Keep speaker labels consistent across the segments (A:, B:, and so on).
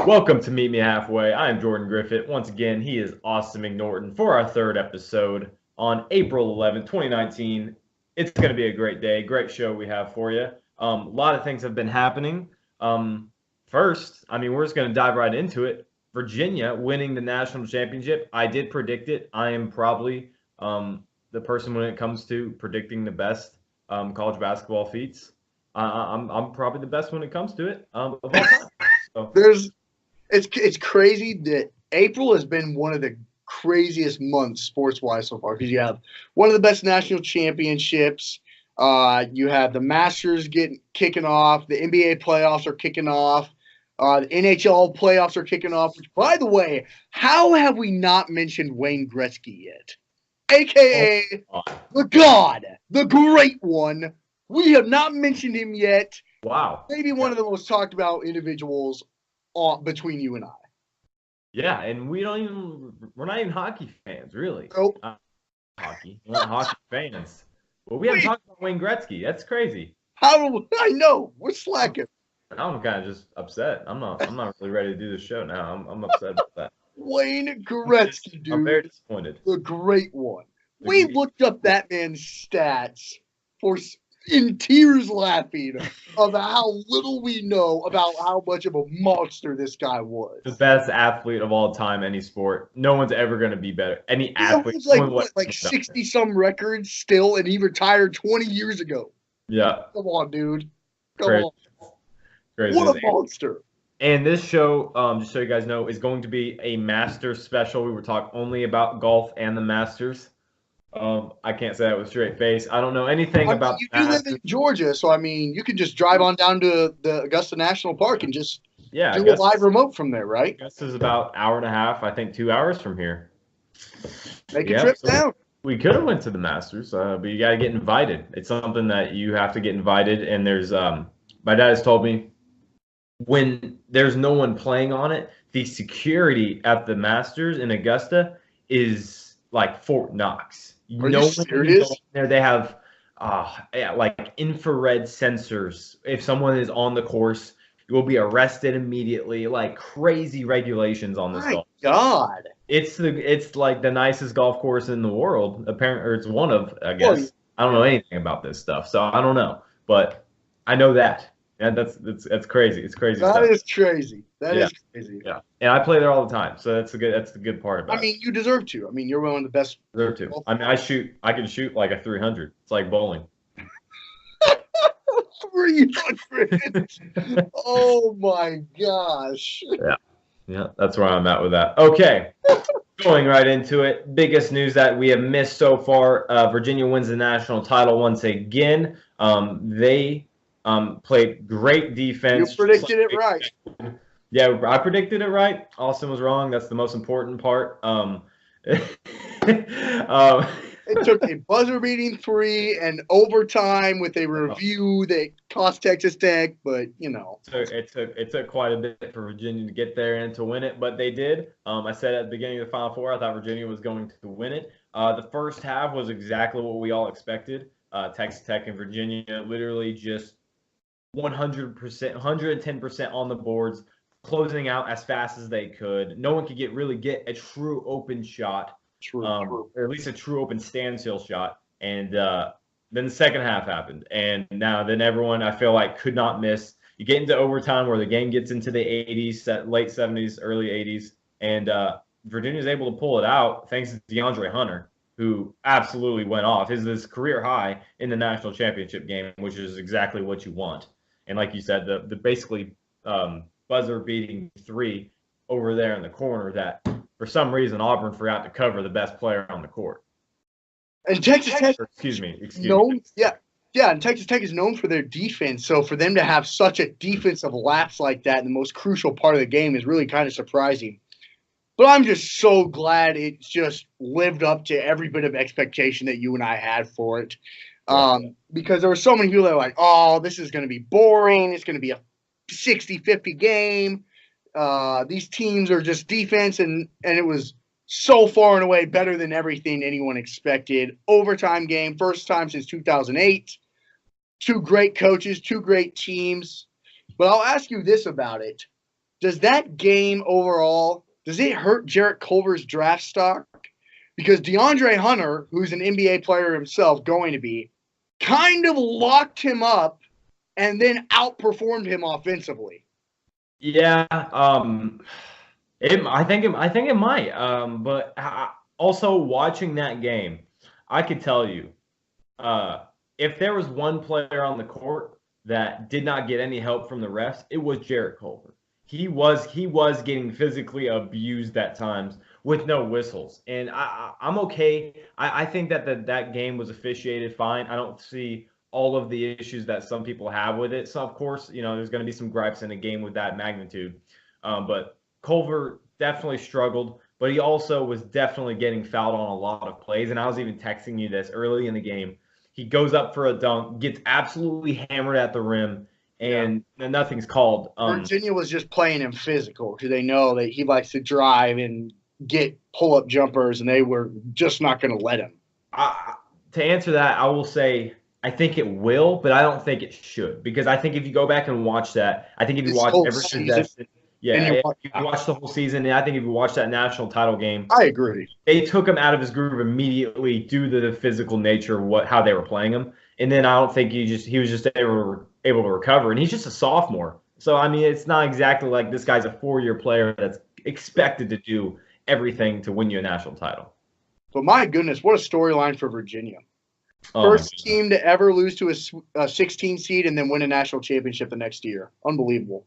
A: Welcome to Meet Me Halfway. I am Jordan Griffitt. Once again, he is Austin McNorton for our third episode on April 11th, 2019. It's going to be a great day, great show we have for you. A lot of things have been happening. First, we're just going to dive right into it. Virginia winning the national championship. I did predict it. I am probably the person when it comes to predicting the best college basketball feats. I'm probably the best when it comes to it of all time. So.
B: It's crazy that April has been one of the craziest months sports-wise so far because you have one of the best national championships. You have the Masters kicking off. The NBA playoffs are kicking off. The NHL playoffs are kicking off. Which, by the way, how have we not mentioned Wayne Gretzky yet? AKA the God, the Great One. We have not mentioned him yet.
A: Wow.
B: Maybe one of the most talked about individuals between you and I.
A: Yeah, and we're not even hockey fans, really.
B: Nope.
A: We're not hockey fans. Well, we haven't talked about Wayne Gretzky. That's crazy.
B: I know. We're slacking.
A: I'm kind of just upset. I'm not really ready to do this show now. I'm upset about that.
B: Wayne Gretzky, dude.
A: I'm very disappointed.
B: The Great One. We looked up that man's stats in tears laughing of how little we know about how much of a monster this guy was.
A: The best athlete of all time, any sport. No one's ever going to be better. Any athlete.
B: He like 60-some records still, and he retired 20 years ago.
A: Yeah.
B: Come on, dude. Come on.
A: Crazy.
B: What a monster.
A: And this show, just so you guys know, is going to be a Masters special. We were talking only about golf and the Masters. I can't say that with a straight face. I don't know anything about.
B: You do live in Georgia, so you can just drive on down to the Augusta National Park and just do a live remote from there, right?
A: Augusta is about an hour and a half, I think 2 hours from here.
B: Make a trip down.
A: We could have went to the Masters, but you got to get invited. It's something that you have to get invited, and there's my dad has told me when there's no one playing on it, the security at the Masters in Augusta is like Fort Knox.
B: Are you serious?
A: There they have like infrared sensors. If someone is on the course, you will be arrested immediately. Like crazy regulations on this golf.
B: God.
A: It's like the nicest golf course in the world. Apparently, or it's one of, I guess. Well, I don't know anything about this stuff, so I don't know. But I know that. And that's crazy. It's crazy.
B: That is crazy. That is crazy.
A: Yeah, and I play there all the time, so that's the good part about it.
B: You deserve to. You're one of the best.
A: Deserve to. I can shoot like a 300. It's like bowling.
B: 300. Oh my gosh.
A: Yeah, that's where I'm at with that. Okay, going right into it. Biggest news that we have missed so far: Virginia wins the national title once again. They played great defense.
B: You predicted it right.
A: Yeah, I predicted it right. Austin was wrong. That's the most important part.
B: It took a buzzer-beating 3 and overtime with a review that cost Texas Tech, but
A: it took quite a bit for Virginia to get there and to win it, but they did. I said at the beginning of the Final Four, I thought Virginia was going to win it. The first half was exactly what we all expected. Texas Tech and Virginia literally just 100%, 110% on the boards, closing out as fast as they could. No one could really get a true open shot, or at least a true open standstill shot. And then the second half happened, and then everyone, I feel like, could not miss. You get into overtime where the game gets into the 80s, late 70s, early 80s, and Virginia's able to pull it out thanks to DeAndre Hunter, who absolutely went off. His career high in the national championship game, which is exactly what you want. And like you said, the basically buzzer-beating 3 over there in the corner that, for some reason, Auburn forgot to cover the best player on the court.
B: And Texas Tech,
A: excuse me.
B: And Texas Tech is known for their defense. So for them to have such a defensive lapse like that in the most crucial part of the game is really kind of surprising. But I'm just so glad it just lived up to every bit of expectation that you and I had for it. Because there were so many people that were like, oh, this is going to be boring. It's going to be a 60-50 game. These teams are just defense. And it was so far and away better than everything anyone expected. Overtime game, first time since 2008. 2 great coaches, 2 great teams. But I'll ask you this about it. does that game overall, does it hurt Jarrett Culver's draft stock? Because DeAndre Hunter, who's an NBA player himself, going to be, kind of locked him up and then outperformed him offensively.
A: Yeah, I think it might. But also watching that game, I could tell you, if there was one player on the court that did not get any help from the refs, it was Jarrett Culver. He was getting physically abused at times with no whistles, and I'm okay. I think that game was officiated fine. I don't see all of the issues that some people have with it. So of course, there's going to be some gripes in a game with that magnitude. But Culver definitely struggled, but he also was definitely getting fouled on a lot of plays. And I was even texting you this early in the game. He goes up for a dunk, gets absolutely hammered at the rim, and nothing's called.
B: Virginia was just playing him physical because they know that he likes to drive and get pull-up jumpers, and they were just not going to let him.
A: To answer that, I will say I think it will, but I don't think it should, because I think if you go back and watch that, I think if you watch every possession, if you watch the whole season, and I think if you watch that national title game,
B: I agree.
A: They took him out of his groove immediately due to the physical nature of how they were playing him, and then I don't think he was just able to recover, and he's just a sophomore. So I mean, it's not exactly like this guy's a 4-year player that's expected to do everything to win you a national title.
B: But my goodness, what a storyline for Virginia. First team to ever lose to a 16 seed and then win a national championship the next year. Unbelievable.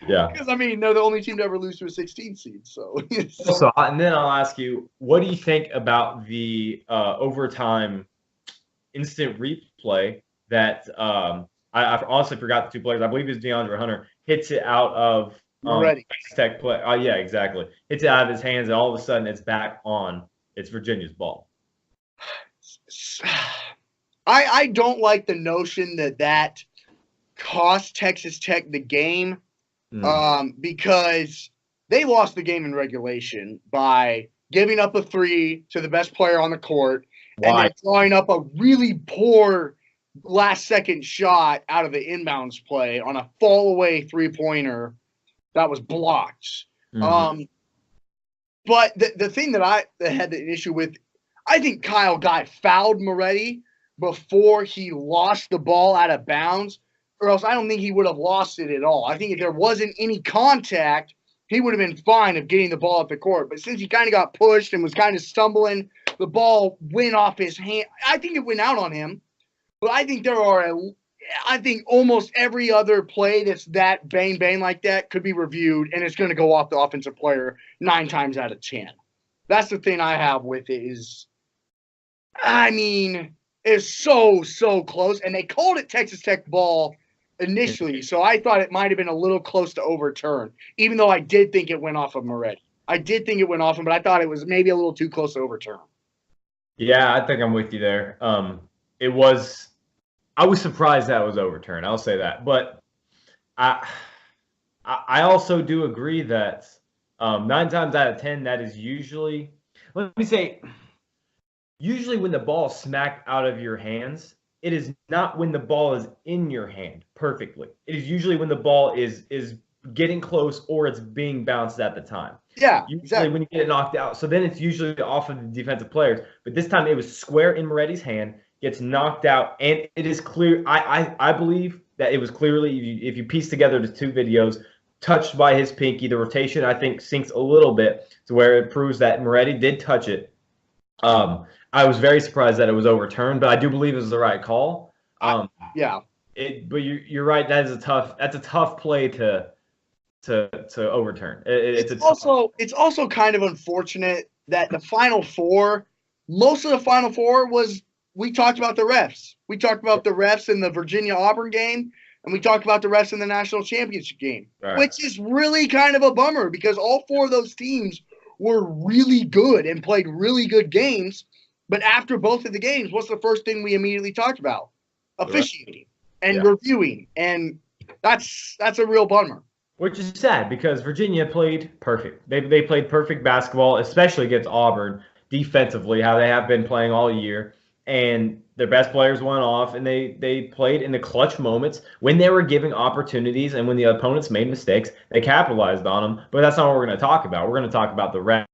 A: Yeah.
B: Because, I mean, they're the only team to ever lose to a 16 seed. So,
A: and then I'll ask you, what do you think about the overtime instant replay that I honestly forgot the two players. I believe it's DeAndre Hunter. Hits it out of Tech play. Yeah, exactly. Hits it out of his hands, and all of a sudden it's back on. It's Virginia's ball.
B: I don't like the notion that cost Texas Tech the game because they lost the game in regulation by giving up a 3 to the best player on the court and then drawing up a really poor last-second shot out of the inbounds play on a fall-away three-pointer that was blocked. But the thing that I had an issue with, I think Kyle Guy fouled Moretti before he lost the ball out of bounds, or else I don't think he would have lost it at all. I think if there wasn't any contact, he would have been fine of getting the ball up the court. But since he kind of got pushed and was kind of stumbling, the ball went off his hand. I think it went out on him. But I think I think almost every other play that's that bang like that could be reviewed, and it's going to go off the offensive player 9 times out of 10. That's the thing I have with it is, I mean, it's so close, and they called it Texas Tech ball initially, so I thought it might have been a little close to overturn, even though I did think it went off of Moretti. I did think it went off him, but I thought it was maybe a little too close to overturn.
A: Yeah, I think I'm with you there. I was surprised that was overturned. I'll say that, but I also do agree that 9 times out of 10 that is usually, let me say, usually when the ball is smacked out of your hands, it is not when the ball is in your hand perfectly. It is usually when the ball is getting close or it's being bounced at the time.
B: Yeah,
A: usually
B: exactly.
A: When you get it knocked out. So then it's usually off of the defensive players. But this time it was square in Moretti's hand, gets knocked out, and it is clear. I believe that it was clearly, if you piece together the two videos, touched by his pinky. The rotation, I think, sinks a little bit to where it proves that Moretti did touch it. I was very surprised that it was overturned, but I do believe it was the right call.
B: Yeah.
A: But you're right. That's a tough play to overturn. It's
B: also kind of unfortunate that the Final Four, most of the Final Four we talked about the refs. We talked about the refs in the Virginia-Auburn game, and we talked about the refs in the national championship game, which is really kind of a bummer because all 4 of those teams were really good and played really good games. But after both of the games, what's the first thing we immediately talked about? Officiating and reviewing, and that's a real bummer.
A: Which is sad because Virginia played perfect. They played perfect basketball, especially against Auburn defensively, how they have been playing all year. And their best players went off, and they played in the clutch moments when they were giving opportunities, and when the opponents made mistakes, they capitalized on them. But that's not what we're going to talk about. We're going to talk about the rest,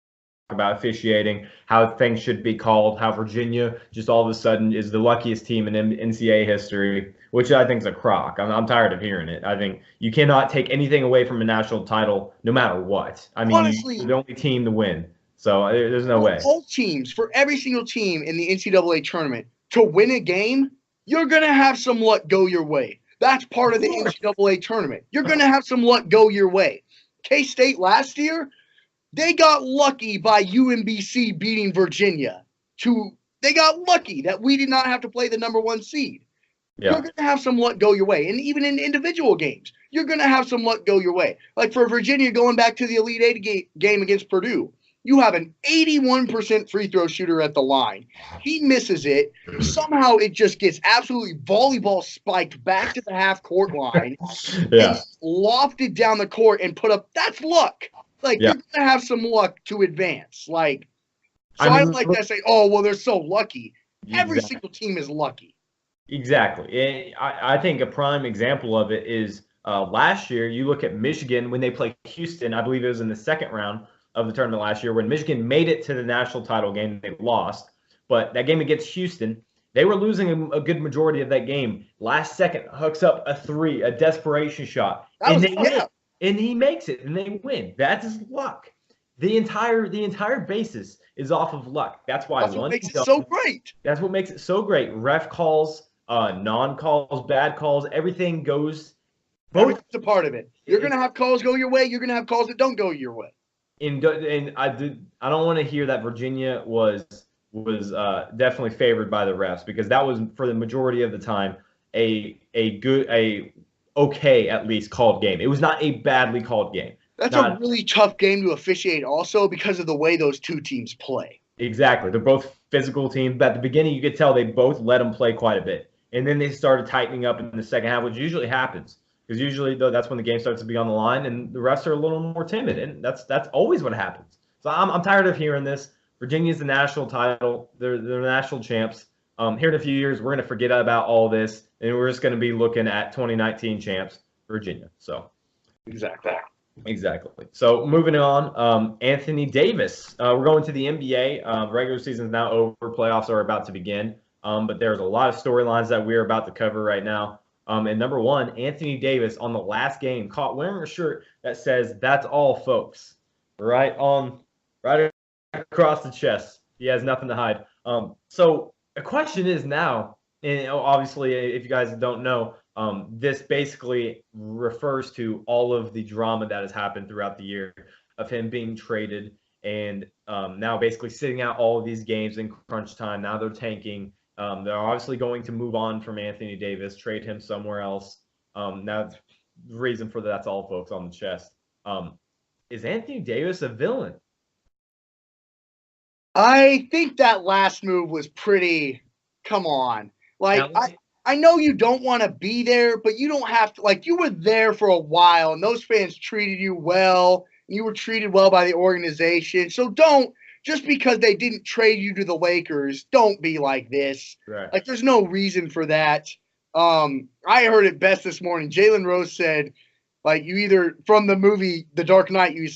A: about officiating, how things should be called, how Virginia just all of a sudden is the luckiest team in NCAA history, which I think is a crock. I'm tired of hearing it. I think you cannot take anything away from a national title no matter what. I mean,
B: Honestly,
A: you're the only team to win. So there's no way.
B: All teams, for every single team in the NCAA tournament, to win a game, you're going to have some luck go your way. That's part of the NCAA tournament. You're going to have some luck go your way. K-State last year, they got lucky by UMBC beating Virginia. They got lucky that we did not have to play the number 1 seed. Yeah. You're going to have some luck go your way. And even in individual games, you're going to have some luck go your way. Like for Virginia going back to the Elite Eight game against Purdue, you have an 81% free throw shooter at the line. He misses it. Somehow it just gets absolutely volleyball spiked back to the half-court line and lofted down the court and put up. That's luck. Like, you're going to have some luck to advance. Like, so I don't like that say, oh, well, they're so lucky. Every single team is lucky.
A: Exactly. I think a prime example of it is last year, you look at Michigan when they played Houston. I believe it was in the second round of the tournament last year when Michigan made it to the national title game. They lost. But that game against Houston, they were losing a good majority of that game. Last second, hooks up a 3, a desperation shot. And he makes it, and they win. That is luck. The entire basis is off of luck. That's why
B: what makes it so great.
A: That's what makes it so great. Ref calls, non-calls, bad calls, everything goes.
B: Everything's a part of it. You're going to have calls go your way. You're going to have calls that don't go your way.
A: And I don't want to hear that Virginia was definitely favored by the refs, because that was for the majority of the time a okay at least called game. It was not a badly called game.
B: That's a really tough game to officiate also because of the way those two teams play.
A: Exactly. They're both physical teams. But at the beginning, you could tell they both let them play quite a bit. And then they started tightening up in the second half, which usually happens. Because usually, though, that's when the game starts to be on the line, and the refs are a little more timid, and that's always what happens. So I'm tired of hearing this. Virginia's the national title; they're national champs. Here in a few years, we're going to forget about all this, and we're just going to be looking at 2019 champs, Virginia. So exactly. So moving on, Anthony Davis. We're going to the NBA. Regular season is now over; playoffs are about to begin. But there's a lot of storylines that we're about to cover right now. And number one, Anthony Davis on the last game caught wearing a shirt that says "That's all, folks," right across the chest. He has nothing to hide. So the question is now, and obviously, if you guys don't know, this basically refers to all of the drama that has happened throughout the year of him being traded and now basically sitting out all of these games in crunch time. Now they're tanking. They're obviously going to move on from Anthony Davis, trade him somewhere else. Now, the reason for that's all, folks, on the chest. Is Anthony Davis a villain?
B: I think that last move was pretty. Come on, like I know you don't want to be there, but you don't have to. Like, you were there for a while, and those fans treated you well. And you were treated well by the organization, so don't. Just because they didn't trade you to the Lakers, don't be like this.
A: Right.
B: Like, there's no reason for that. I heard it best this morning. Jalen Rose said, like, you either, from the movie The Dark Knight, you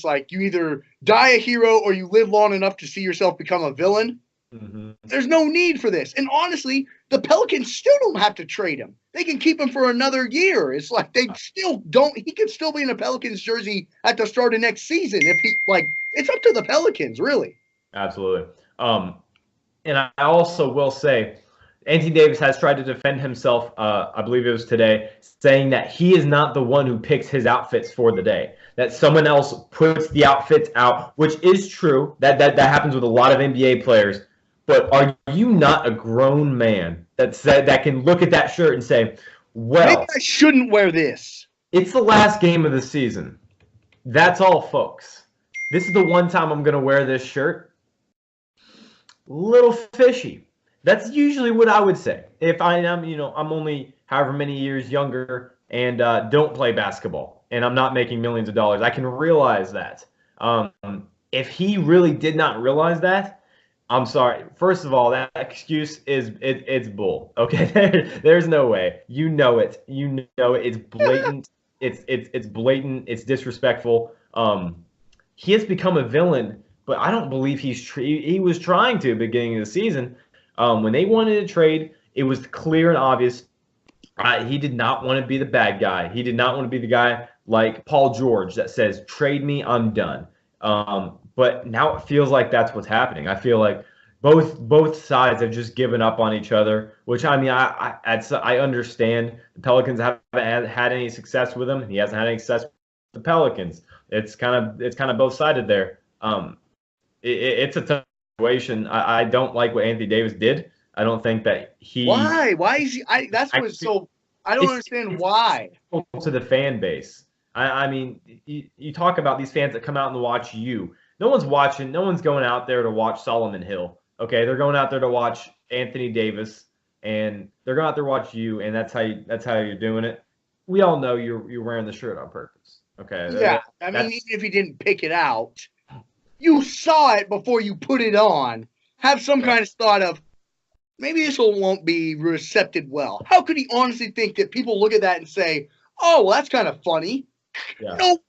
B: either die a hero or you live long enough to see yourself become a villain. Mm-hmm. There's no need for this. And honestly, the Pelicans still don't have to trade him. They can keep him for another year. It's like they still don't. He could still be in a Pelicans jersey at the start of next season. If he, like, it's up to the Pelicans, really.
A: Absolutely. And I also will say, Anthony Davis has tried to defend himself, I believe it was today, saying that he is not the one who picks his outfits for the day, that someone else puts the outfits out, which is true. That happens with a lot of NBA players. But are you not a grown man that can look at that shirt and say, well,
B: maybe I shouldn't wear this.
A: It's the last game of the season. That's all, folks. This is the one time I'm going to wear this shirt. Little fishy. That's usually what I would say. If I'm only however many years younger and don't play basketball and I'm not making millions of dollars, I can realize that. If he really did not realize that, I'm sorry. First of all, that excuse it's bull. Okay, there's no way. You know it. You know it. It's blatant. It's blatant. It's disrespectful. He has become a villain, but I don't believe he was trying to at the beginning of the season. When they wanted to trade, it was clear and obvious. He did not want to be the bad guy. He did not want to be the guy like Paul George that says, "Trade me, I'm done." But now it feels like that's what's happening. I feel like both sides have just given up on each other. Which I mean, I understand the Pelicans haven't had any success with him. He hasn't had any success with the Pelicans. It's kind of both sided there. It's a tough situation. I don't like what Anthony Davis did. I don't think that he.
B: Why? Why is he? That's what's so. I don't understand why.
A: To the fan base. I mean, you talk about these fans that come out and watch you. No one's watching. No one's going out there to watch Solomon Hill. Okay, they're going out there to watch Anthony Davis, and they're going out there to watch you, and that's how you're doing it. We all know you're wearing the shirt on purpose. Okay.
B: Yeah, I mean, even if you didn't pick it out, you saw it before you put it on. Have some kind of thought of, maybe this won't be recepted well. How could he honestly think that people look at that and say, oh, well, that's kind of funny? Yeah. No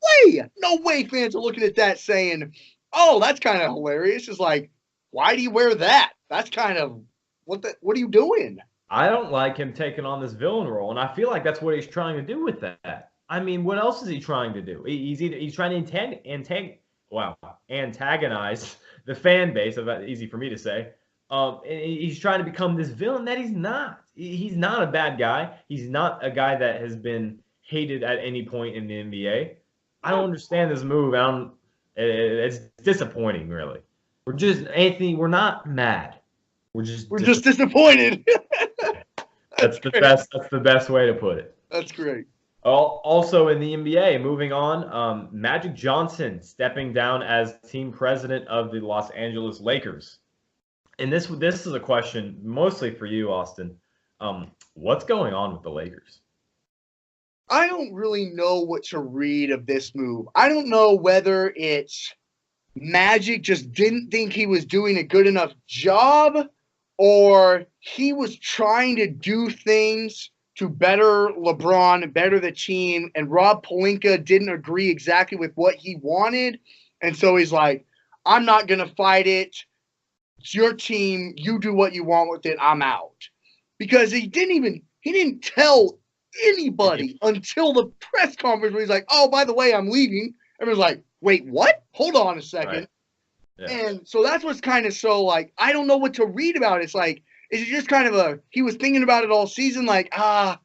B: way fans are looking at that saying, oh, that's kind of hilarious. It's like, why do you wear that? That's kind of, what are you doing?
A: I don't like him taking on this villain role, and I feel like that's what he's trying to do with that. I mean, what else is he trying to do? He's trying to antagonize the fan base. That's easy for me to say. He's trying to become this villain that he's not. He's not a bad guy. He's not a guy that has been hated at any point in the NBA. I don't understand this move. It's disappointing, really. We're not mad. We're just
B: disappointed.
A: That's the best way to put it.
B: That's great.
A: Also in the NBA, moving on, Magic Johnson stepping down as team president of the Los Angeles Lakers. And this is a question mostly for you, Austin. What's going on with the Lakers?
B: I don't really know what to read of this move. I don't know whether it's Magic just didn't think he was doing a good enough job, or he was trying to do things to better LeBron, better the team, and Rob Pelinka didn't agree exactly with what he wanted. And so he's like, I'm not going to fight it. It's your team. You do what you want with it. I'm out. Because he didn't tell anybody until the press conference where he's like, oh, by the way, I'm leaving. Everyone's like, wait, what? Hold on a second. Right. Yeah. And so that's what's kind of so like, I don't know what to read about. It's like, is it just kind of he was thinking about it all season, like, I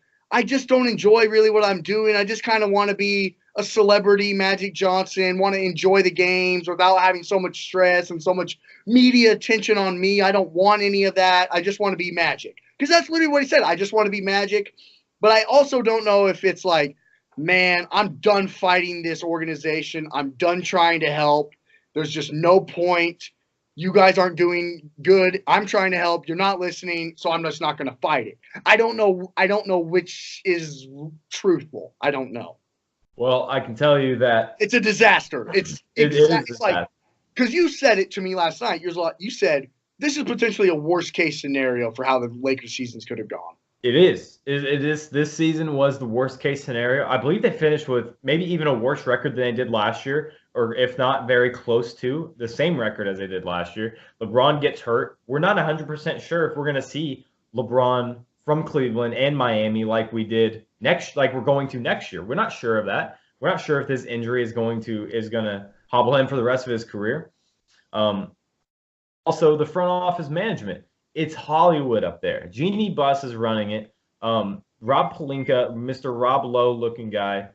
B: just don't enjoy really what I'm doing. I just kind of want to be a celebrity, Magic Johnson, want to enjoy the games without having so much stress and so much media attention on me. I don't want any of that. I just want to be Magic. Because that's literally what he said. I just want to be Magic. But I also don't know if it's like, man, I'm done fighting this organization. I'm done trying to help. There's just no point. You guys aren't doing good. I'm trying to help. You're not listening, so I'm just not going to fight it. I don't know which is truthful. I don't know.
A: Well, I can tell you that
B: it's a disaster. It's like, because you said it to me last night. You said this is potentially a worst case scenario for how the Lakers seasons could have gone.
A: It is. It is. This season was the worst case scenario. I believe they finished with maybe even a worse record than they did last year, or if not very close to the same record as they did last year. LeBron gets hurt. We're not 100% sure if we're going to see LeBron from Cleveland and Miami like we're going to next year. We're not sure of that. We're not sure if this injury is going to hobble him for the rest of his career. Also, the front office management. It's Hollywood up there. Jeannie Buss is running it. Rob Pelinka, Mr. Rob Lowe looking guy,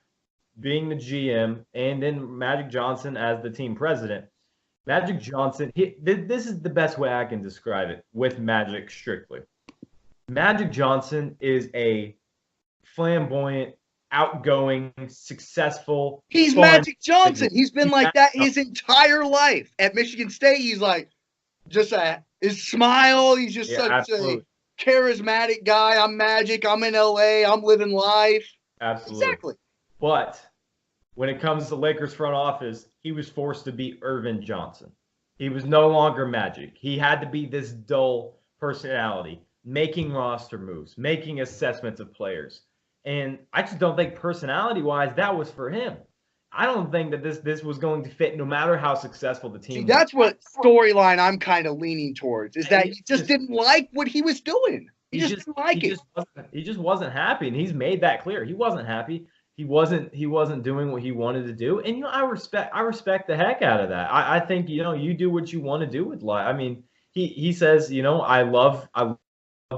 A: being the GM, and then Magic Johnson as the team president. Magic Johnson, this is the best way I can describe it with Magic strictly. Magic Johnson is a flamboyant, outgoing, successul.
B: He's Magic Johnson. He's been like that his entire life. At Michigan State, he's like just his smile. He's just such a charismatic guy. I'm Magic. I'm in LA. I'm living life.
A: Absolutely.
B: Exactly.
A: But when it comes to Lakers front office, he was forced to be Irvin Johnson. He was no longer Magic. He had to be this dull personality, making roster moves, making assessments of players. And I just don't think personality-wise that was for him. I don't think that this was going to fit no matter how successful the team was.
B: That's what storyline I'm kind of leaning towards, is that he just didn't like what he was doing. He just didn't like it.
A: He just wasn't happy, and he's made that clear. He wasn't happy. He wasn't doing what he wanted to do. And I respect the heck out of that. I think, you do what you want to do with life. I mean, he says, I love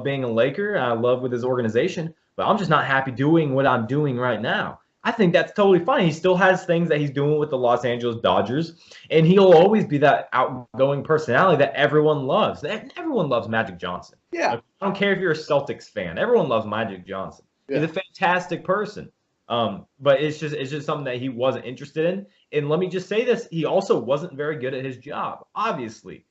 A: being a Laker, I love with his organization, but I'm just not happy doing what I'm doing right now. I think that's totally fine. He still has things that he's doing with the Los Angeles Dodgers, and he'll always be that outgoing personality that everyone loves. Everyone loves Magic Johnson.
B: Yeah.
A: I don't care if you're a Celtics fan. Everyone loves Magic Johnson. Yeah. He's a fantastic person. But it's just something that he wasn't interested in. And let me just say this: he also wasn't very good at his job. Obviously,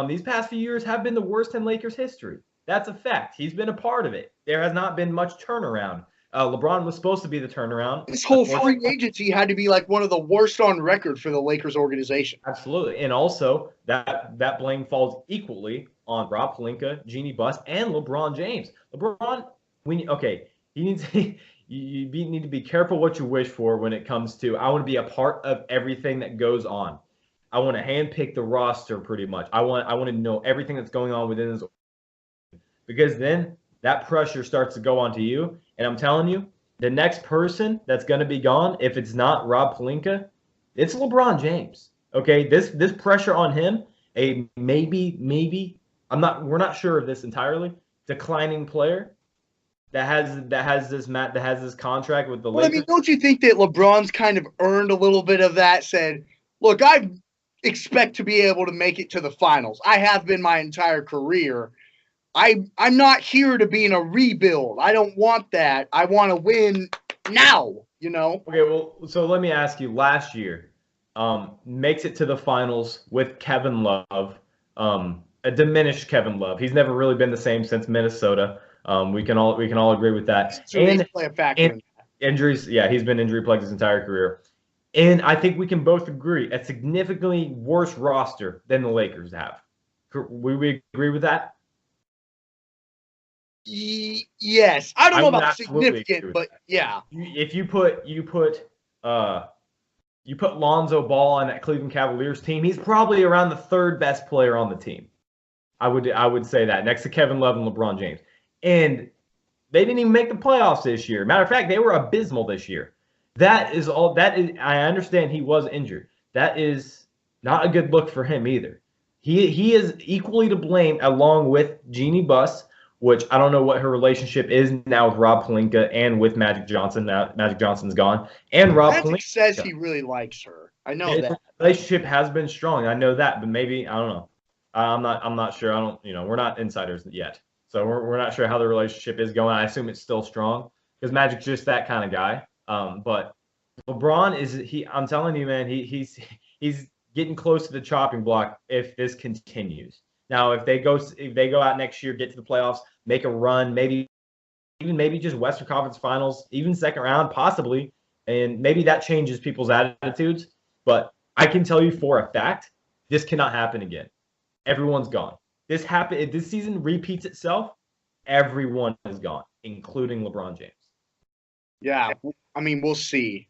A: these past few years have been the worst in Lakers history. That's a fact. He's been a part of it. There has not been much turnaround. LeBron was supposed to be the turnaround.
B: This whole free agency had to be like one of the worst on record for the Lakers organization.
A: Absolutely. And also that blame falls equally on Rob Pelinka, Jeanie Buss, and LeBron James. LeBron, you need to be careful what you wish for when it comes to, I want to be a part of everything that goes on. I want to handpick the roster pretty much. I want to know everything that's going on within this, because then that pressure starts to go onto you. And I'm telling you, the next person that's going to be gone, if it's not Rob Pelinka, it's LeBron James. Okay, this pressure on him, a maybe we're not sure of this entirely, declining player that has this contract with the Lakers.
B: I mean, don't you think that LeBron's kind of earned a little bit of that? Said, look, I expect to be able to make it to the finals. I have been my entire career. I'm not here to be in a rebuild. I don't want that. I want to win now,
A: Okay, well, so let me ask you, last year, makes it to the finals with Kevin Love, a diminished Kevin Love. He's never really been the same since Minnesota. We can all agree with that.
B: And play a factor in that.
A: Injuries, yeah, he's been injury plagued his entire career. And I think we can both agree, a significantly worse roster than the Lakers have. We agree with that?
B: Yes, I don't know about significant, but yeah.
A: If you put Lonzo Ball on that Cleveland Cavaliers team, he's probably around the third best player on the team. I would say that, next to Kevin Love and LeBron James. And they didn't even make the playoffs this year. Matter of fact, they were abysmal this year. I understand he was injured. That is not a good look for him either. He is equally to blame, along with Jeanie Buss, which I don't know what her relationship is now with Rob Pelinka and with Magic Johnson. Now Magic Johnson's gone. And Rob Pelinka
B: says he really likes her. I know that.
A: The relationship has been strong. I know that, but maybe, I don't know. I'm not sure. We're not insiders yet. So we're not sure how the relationship is going. I assume it's still strong because Magic's just that kind of guy. But LeBron I'm telling you, man, he's getting close to the chopping block if this continues. Now, if they go out next year, get to the playoffs, make a run, maybe just Western Conference Finals, even second round, possibly, and maybe that changes people's attitudes. But I can tell you for a fact, this cannot happen again. Everyone's gone. If this season repeats itself, everyone is gone, including LeBron James.
B: Yeah, I mean, we'll see.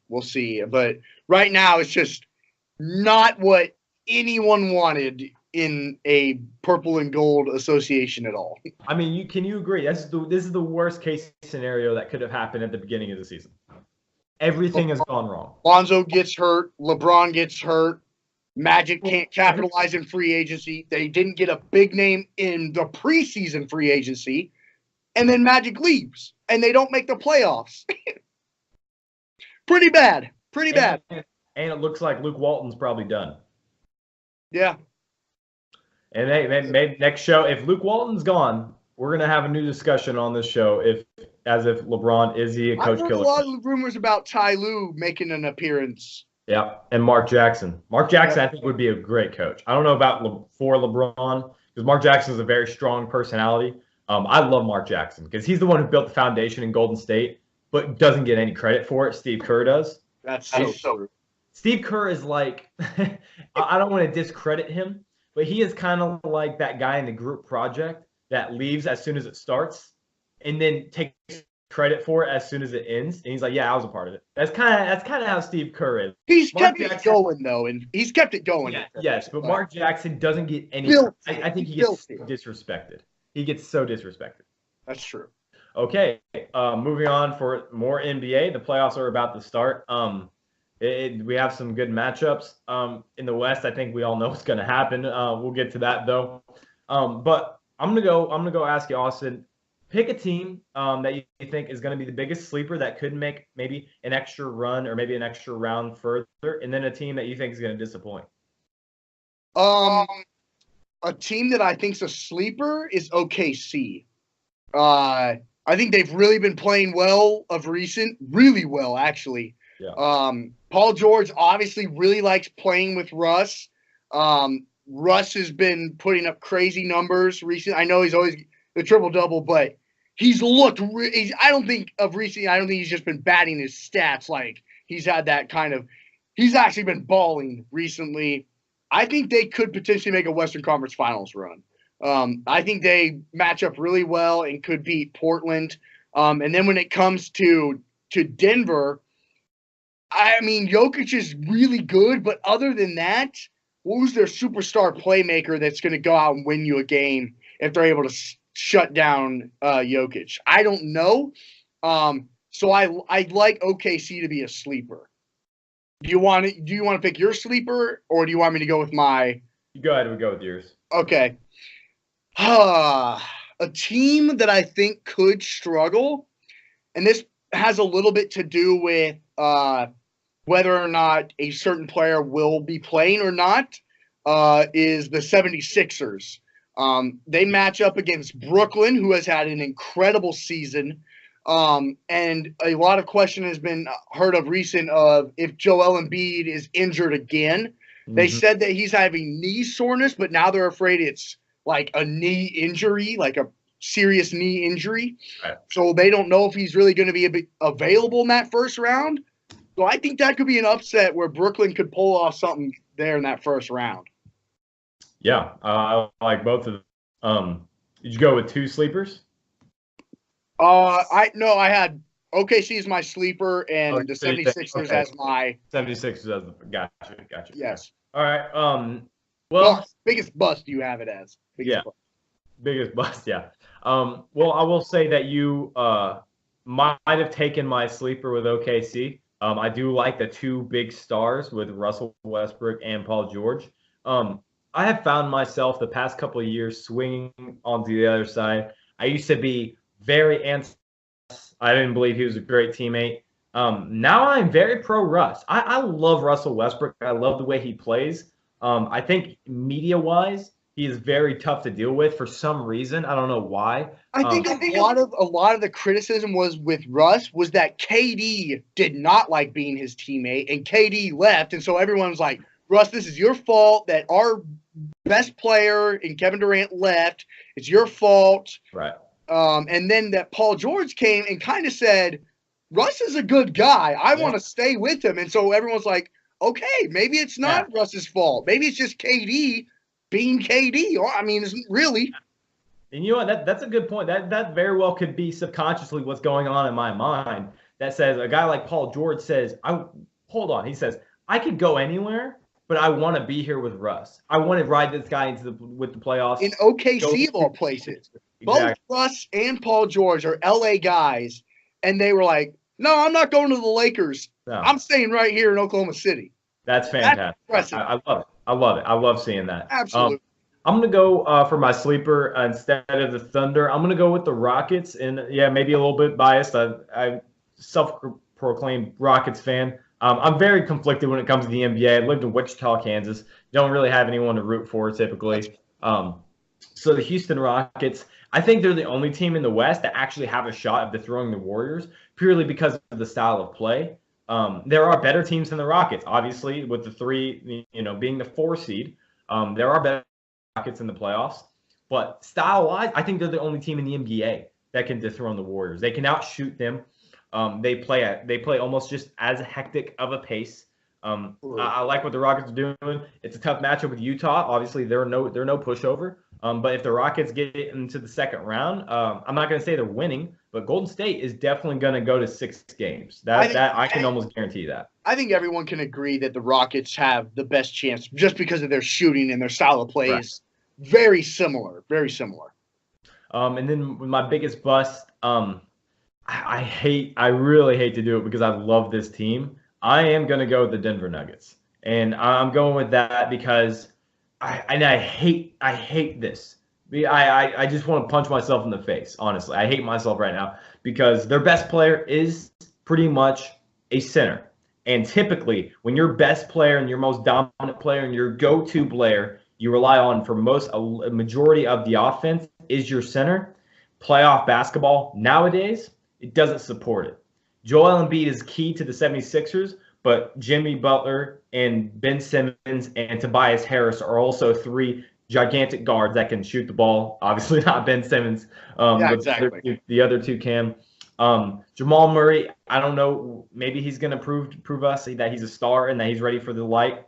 B: But right now, it's just not what anyone wanted in a purple and gold association at all.
A: I mean, can you agree? This is the worst case scenario that could have happened at the beginning of the season. Everything has gone wrong.
B: Lonzo gets hurt. LeBron gets hurt. Magic can't capitalize in free agency. They didn't get a big name in the preseason free agency. And then Magic leaves. And they don't make the playoffs. Pretty bad.
A: And it looks like Luke Walton's probably done.
B: Yeah.
A: And maybe next show, if Luke Walton's gone, we're gonna have a new discussion on this show. If LeBron, is he a coach killer?
B: I've heard a lot of rumors about Ty Lue making an appearance.
A: Yeah, and Mark Jackson. Mark Jackson, I think, would be a great coach. I don't know about for LeBron, because Mark Jackson is a very strong personality. I love Mark Jackson because he's the one who built the foundation in Golden State, but doesn't get any credit for it. Steve Kerr does.
B: That's so true.
A: Steve Kerr is like, I don't want to discredit him, but he is kind of like that guy in the group project that leaves as soon as it starts and then takes credit for it as soon as it ends. And he's like, yeah, I was a part of it. That's kind of how Steve Kerr is.
B: He's kept it going, though, and he's kept it going.
A: Yeah, yes, but Mark Jackson doesn't get any. I think he gets disrespected. He gets so disrespected.
B: That's true.
A: Okay, moving on for more NBA. The playoffs are about to start. We have some good matchups. In the West, I think we all know what's going to happen. We'll get to that though. But I'm gonna go ask you, Austin. Pick a team that you think is going to be the biggest sleeper that could make maybe an extra run or maybe an extra round further, and then a team that you think is going to disappoint.
B: A team that I think is a sleeper is OKC. I think they've really been playing well of recent, really well actually.
A: Yeah.
B: Paul George obviously really likes playing with Russ. Russ has been putting up crazy numbers recently. I know he's always the triple-double, but he's looked I don't think he's just been batting his stats like he's had that kind of – he's actually been balling recently. I think they could potentially make a Western Conference Finals run. I think they match up really well and could beat Portland. And then when it comes to Denver, I mean, Jokic is really good, but other than that, who's their superstar playmaker that's going to go out and win you a game if they're able to shut down Jokic? I don't know. So I'd like OKC to be a sleeper. Do you want to pick your sleeper, or do you want me to go with my?
A: You go ahead. We go with yours.
B: Okay. A team that I think could struggle, and this has a little bit to do with whether or not a certain player will be playing or not, is the 76ers. They match up against Brooklyn, who has had an incredible season. And a lot of question has been heard of recent of if Joel Embiid is injured again. Mm-hmm. They said that he's having knee soreness, but now they're afraid it's like a knee injury, like a serious knee injury. Right. So they don't know if he's really going to be available in that first round. So I think that could be an upset where Brooklyn could pull off something there in that first round.
A: Yeah, I like both of them. Did you go with two sleepers?
B: I had OKC as my sleeper and the 76ers as my
A: 76ers as the gotcha.
B: Yes.
A: All right. Well,
B: biggest bust you have it as.
A: Biggest bust, yeah. Well, I will say that you might have taken my sleeper with OKC. I do like the two big stars with Russell Westbrook and Paul George. I have found myself the past couple of years swinging onto the other side. I used to be very anti. I didn't believe he was a great teammate. Now I'm very pro Russ. I love Russell Westbrook. I love the way he plays. I think media-wise, he is very tough to deal with for some reason. I don't know why.
B: I think a lot of the criticism was with Russ was that KD did not like being his teammate, and KD left, and so everyone was like, Russ, this is your fault that our best player in Kevin Durant left. It's your fault.
A: Right.
B: And then that Paul George came and kind of said, Russ is a good guy. I want to stay with him. And so everyone's like, okay, maybe it's not Russ's fault. Maybe it's just KD being KD. I mean, it's really.
A: And you know what? That's a good point. That very well could be subconsciously what's going on in my mind. That says a guy like Paul George says, hold on. He says, I could go anywhere, but I want to be here with Russ. I want to ride this guy with the playoffs.
B: In OKC of all places. Exactly. Both Russ and Paul George are LA guys, and they were like, no, I'm not going to the Lakers. No. I'm staying right here in Oklahoma City.
A: That's fantastic. That's I love it. I love it. I love seeing that.
B: Absolutely.
A: I'm going to go for my sleeper instead of the Thunder. I'm going to go with the Rockets. And, maybe a little bit biased. I'm self-proclaimed Rockets fan. I'm very conflicted when it comes to the NBA. I lived in Wichita, Kansas. Don't really have anyone to root for typically. So the Houston Rockets, I think they're the only team in the West that actually have a shot of dethrowing the Warriors purely because of the style of play. There are better teams than the Rockets, obviously, with the three, being the 4 seed. There are better Rockets in the playoffs. But style-wise, I think they're the only team in the NBA that can dethrone the Warriors. They can outshoot them. They play almost just as hectic of a pace. I like what the Rockets are doing. It's a tough matchup with Utah. Obviously, they're no pushover. But if the Rockets get into the second round, I'm not going to say they're winning, but Golden State is definitely going to go to 6 games. I can almost guarantee that.
B: I think everyone can agree that the Rockets have the best chance just because of their shooting and their style of play is very similar, very similar.
A: And then with my biggest bust, I really hate to do it because I love this team. I am going to go with the Denver Nuggets. And I'm going with that because I hate this. I just want to punch myself in the face, honestly. I hate myself right now because their best player is pretty much a center. And typically, when your best player and your most dominant player and your go-to player you rely on for a majority of the offense is your center, playoff basketball nowadays, it doesn't support it. Joel Embiid is key to the 76ers, but Jimmy Butler and Ben Simmons and Tobias Harris are also 3 gigantic guards that can shoot the ball. Obviously not Ben Simmons.
B: Exactly.
A: The other 2 can. Jamal Murray, I don't know. Maybe he's going to prove us that he's a star and that he's ready for the light.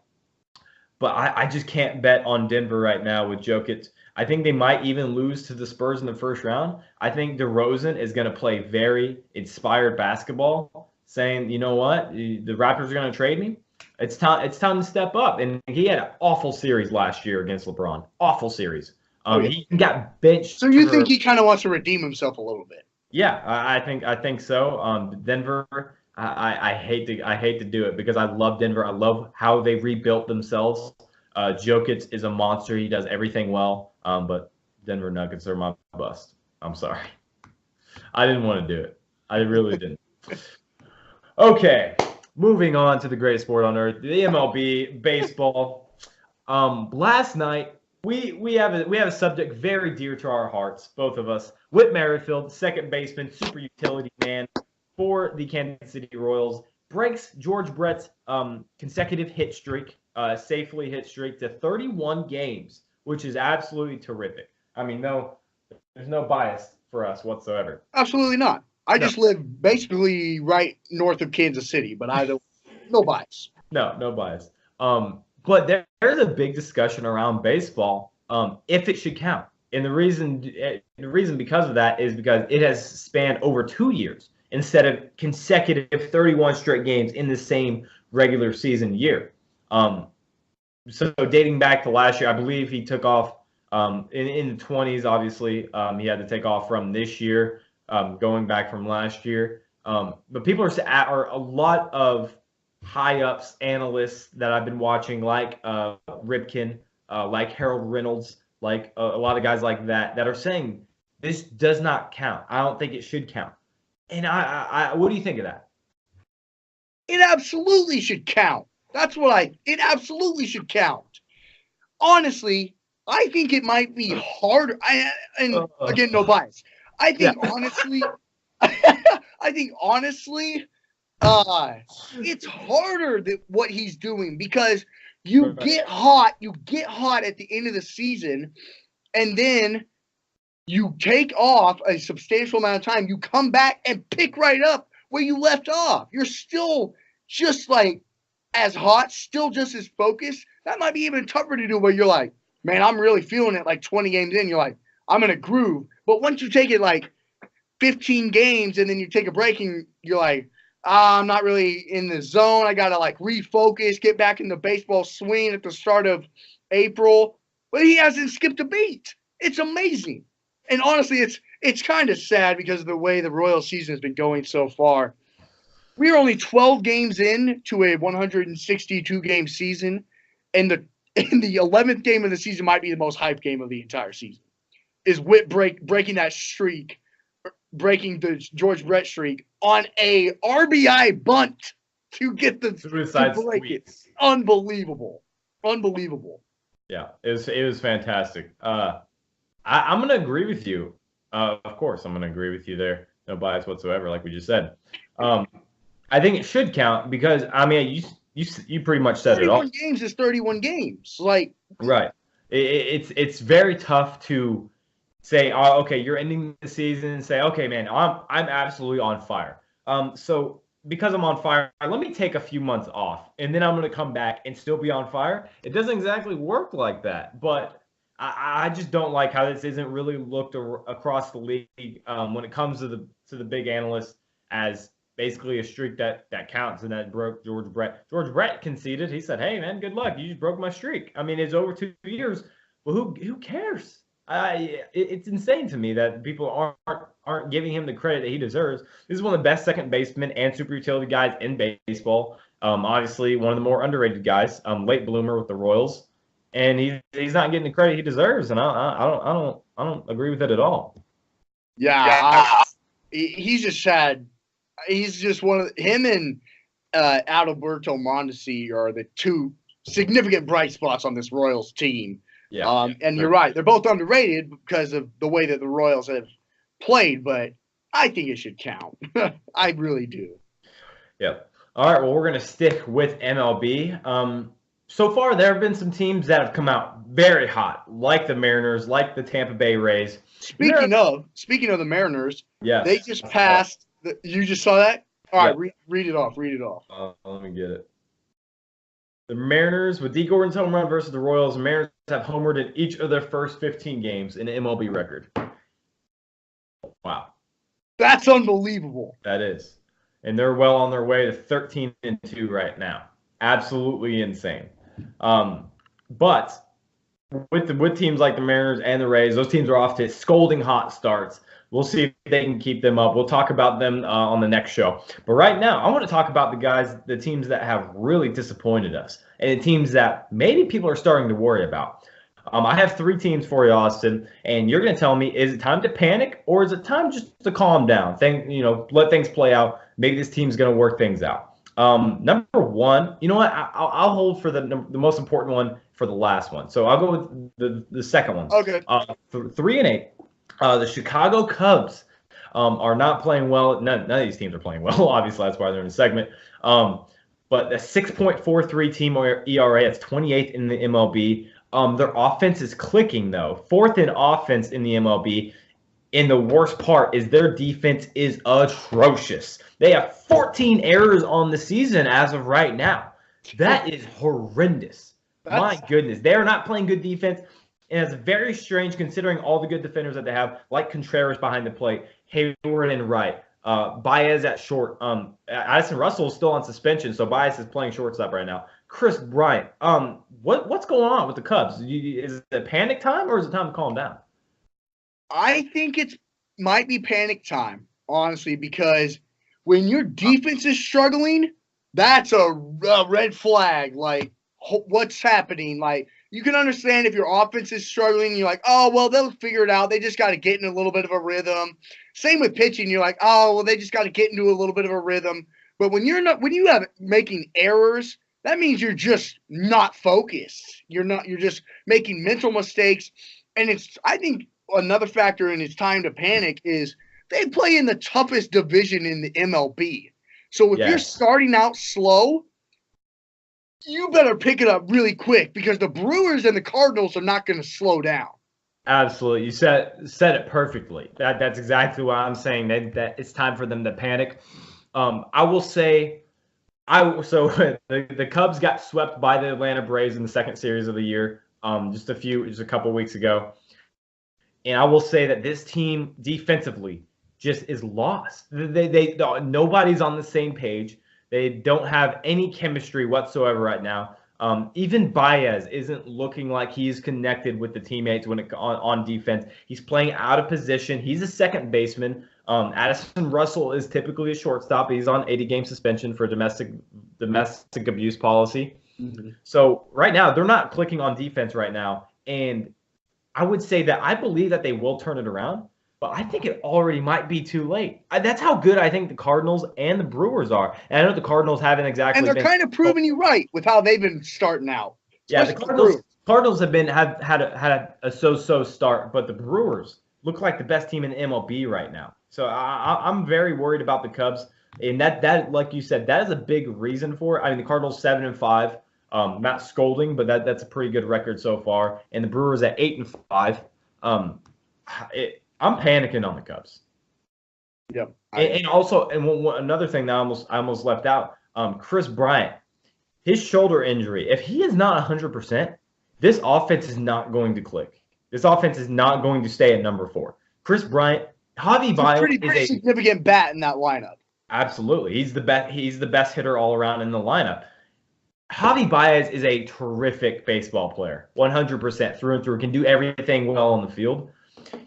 A: But I just can't bet on Denver right now with Jokic. I think they might even lose to the Spurs in the first round. I think DeRozan is going to play very inspired basketball, saying, you know what, the Raptors are going to trade me. It's time to step up. And he had an awful series last year against LeBron. Awful series. He got benched.
B: So you think he kind of wants to redeem himself a little bit?
A: Yeah, I think so. Denver, I hate to do it because I love Denver. I love how they rebuilt themselves. Jokic is a monster. He does everything well. But Denver Nuggets are my bust. I'm sorry. I didn't want to do it. I really didn't. Okay, moving on to the greatest sport on earth, the MLB, baseball. Last night we have a subject very dear to our hearts, both of us. Whit Merrifield, second baseman, super utility man for the Kansas City Royals, breaks George Brett's consecutive hit streak, safely hit streak to 31 games, which is absolutely terrific. I mean, there's no bias for us whatsoever.
B: Absolutely not. I just live basically right north of Kansas City, but no bias.
A: No bias. But there's a big discussion around baseball if it should count. And the reason because of that is because it has spanned over 2 years instead of consecutive 31 straight games in the same regular season year. So dating back to last year, I believe he took off in the 20s. Obviously, he had to take off from this year, going back from last year. But people are a lot of high-ups analysts that I've been watching, like Ripken, like Harold Reynolds, like a lot of guys like that are saying this does not count. I don't think it should count. And I what do you think of that?
B: It absolutely should count. It absolutely should count. Honestly, I think it might be harder. Again, no bias. I think honestly, it's harder than what he's doing because you get hot at the end of the season, and then you take off a substantial amount of time. You come back and pick right up where you left off. You're still just like as hot, still just as focused. That might be even tougher to do where you're like, man, I'm really feeling it like 20 games in. You're like, I'm in a groove. But once you take it like 15 games and then you take a break and you're like, I'm not really in the zone. I got to like refocus, get back in the baseball swing at the start of April. But he hasn't skipped a beat. It's amazing. And honestly, it's kind of sad because of the way the Royal season has been going so far. We are only 12 games in to a 162-game season, and the 11th game of the season might be the most hyped game of the entire season. Is Whit breaking that streak, breaking the George Brett streak on a RBI bunt to get the
A: suicide
B: to break it. Unbelievable.
A: Yeah, it was fantastic. I'm going to agree with you. Of course, I'm going to agree with you there. No bias whatsoever, like we just said. I think it should count because, I mean, you pretty much said it all.
B: 31 games is 31 games. Like
A: right. It's very tough to say, oh, okay, you're ending the season and say, okay, man, I'm absolutely on fire. So because I'm on fire, let me take a few months off, and then I'm going to come back and still be on fire. It doesn't exactly work like that, but I just don't like how this isn't really looked across the league when it comes to the big analysts as basically a streak that counts, and that broke George Brett. George Brett conceded. He said, "Hey man, good luck. You just broke my streak. I mean, it's over 2 years. Well, who cares? It's insane to me that people aren't giving him the credit that he deserves. This is one of the best second basemen and super utility guys in baseball. Obviously, one of the more underrated guys. Late bloomer with the Royals, and he's not getting the credit he deserves. And I don't agree with it at all.
B: Yeah, he's just sad. He's just one of him and Adalberto Mondesi are the two significant bright spots on this Royals team.
A: Yeah,
B: and you're right; they're both underrated because of the way that the Royals have played. But I think it should count. I really do.
A: Yep. All right. Well, we're gonna stick with MLB. So far, there have been some teams that have come out very hot, like the Mariners, like the Tampa Bay Rays.
B: Speaking of the Mariners,
A: yes,
B: they just passed. You just saw that? All right, read it off. Read it off.
A: Let me get it. The Mariners, with D. Gordon's home run versus the Royals, the Mariners have homered in each of their first 15 games in the MLB record. Wow.
B: That's unbelievable.
A: That is. And they're well on their way to 13-2 right now. Absolutely insane. But with teams like the Mariners and the Rays, those teams are off to scolding hot starts. We'll see if they can keep them up. We'll talk about them on the next show. But right now, I want to talk about the teams that have really disappointed us, and the teams that maybe people are starting to worry about. I have 3 teams for you, Austin, and you're going to tell me, is it time to panic, or is it time just to calm down? Let things play out. Maybe this team's going to work things out. Number 1, you know what? I'll hold for the most important one for the last one. So I'll go with the second one.
B: Okay.
A: 3-8. The Chicago Cubs are not playing well. None of these teams are playing well. Obviously, that's why they're in the segment. But a 6.43 team ERA, that's 28th in the MLB. Their offense is clicking, though. 4th in offense in the MLB. And the worst part is their defense is atrocious. They have 14 errors on the season as of right now. That is horrendous. My goodness. They are not playing good defense. And it's very strange considering all the good defenders that they have, like Contreras behind the plate, Hayward and Wright, Baez at short. Addison Russell is still on suspension, so Baez is playing shortstop right now. Chris Bryant. What's going on with the Cubs? Is it panic time, or is it time to calm down?
B: I think it might be panic time, honestly, because when your defense is struggling, that's a red flag. Like, what's happening? Like, you can understand if your offense is struggling, you're like, oh, well, they'll figure it out. They just got to get in a little bit of a rhythm. Same with pitching. You're like, oh, well, they just got to get into a little bit of a rhythm. But when you have making errors, that means you're just not focused. You're just making mental mistakes. And I think another factor in it's time to panic is they play in the toughest division in the MLB. So if you're starting out slow, you better pick it up really quick because the Brewers and the Cardinals are not going to slow down.
A: Absolutely. You said it perfectly. That's exactly what I'm saying, that it's time for them to panic. I will say the Cubs got swept by the Atlanta Braves in the second series of the year just a couple of weeks ago. And I will say that this team defensively just is lost. Nobody's on the same page. They don't have any chemistry whatsoever right now. Even Baez isn't looking like he's connected with the teammates on defense. He's playing out of position. He's a second baseman. Addison Russell is typically a shortstop. He's on 80-game suspension for domestic abuse policy. Mm-hmm. So right now, they're not clicking on defense right now. And I would say that I believe that they will turn it around. But I think it already might be too late. That's how good I think the Cardinals and the Brewers are. And I know the Cardinals haven't exactly
B: and they're kind of proving you right with how they've been starting out.
A: Yeah, the Cardinals have had a so-so start, but the Brewers look like the best team in MLB right now. So I'm very worried about the Cubs, and that like you said, that is a big reason for it. I mean, the Cardinals 7-5, not scolding, but that's a pretty good record so far, and the Brewers at 8-5. I'm panicking on the Cubs.
B: Yep.
A: And also, another thing that I almost left out, Chris Bryant, his shoulder injury. If he is not 100%, this offense is not going to click. This offense is not going to stay at number 4. Chris Bryant, Javi Baez is
B: pretty significant bat in that lineup.
A: Absolutely, he's the best. He's the best hitter all around in the lineup. Javi Baez is a terrific baseball player, 100% through and through. Can do everything well on the field.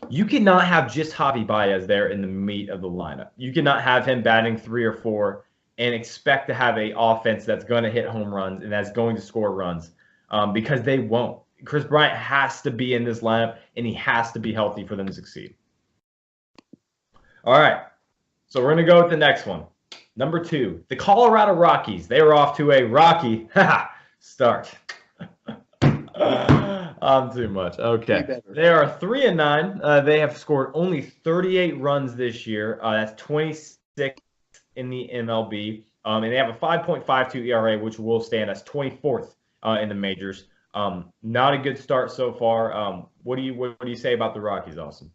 A: You cannot have just Javi Baez there in the meat of the lineup. You cannot have him batting 3 or 4 and expect to have an offense that's going to hit home runs and that's going to score runs because they won't. Chris Bryant has to be in this lineup, and he has to be healthy for them to succeed. All right, so we're going to go with the next one. Number 2, the Colorado Rockies. They were off to a rocky start. I'm too much. Okay. They are 3-9. They have scored only 38 runs this year. That's 26 in the MLB. And they have a 5.52 ERA, which will stand as 24th in the majors. Not a good start so far. What do you say about the Rockies, Austin?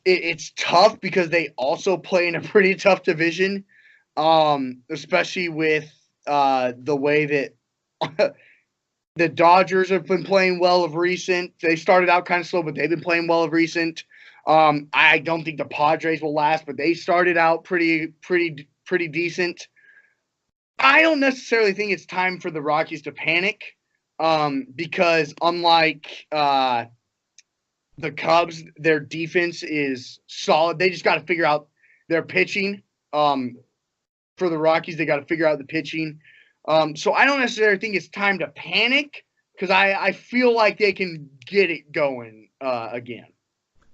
B: It's tough because they also play in a pretty tough division, especially with the way that the Dodgers have been playing well of recent. They started out kind of slow, but they've been playing well of recent. I don't think the Padres will last, but they started out pretty decent. I don't necessarily think it's time for the Rockies to panic because unlike the Cubs, their defense is solid. They just got to figure out their pitching. For the Rockies, they got to figure out the pitching. So I don't necessarily think it's time to panic because I feel like they can get it going again.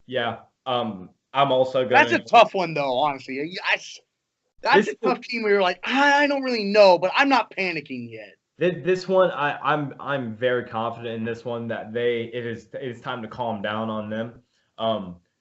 A: Yeah, I'm also going.
B: That's a tough one, though. Honestly, that's a tough team where you're like, I don't really know, but I'm not panicking yet.
A: This one, I'm very confident in this one that it is time to calm down on them.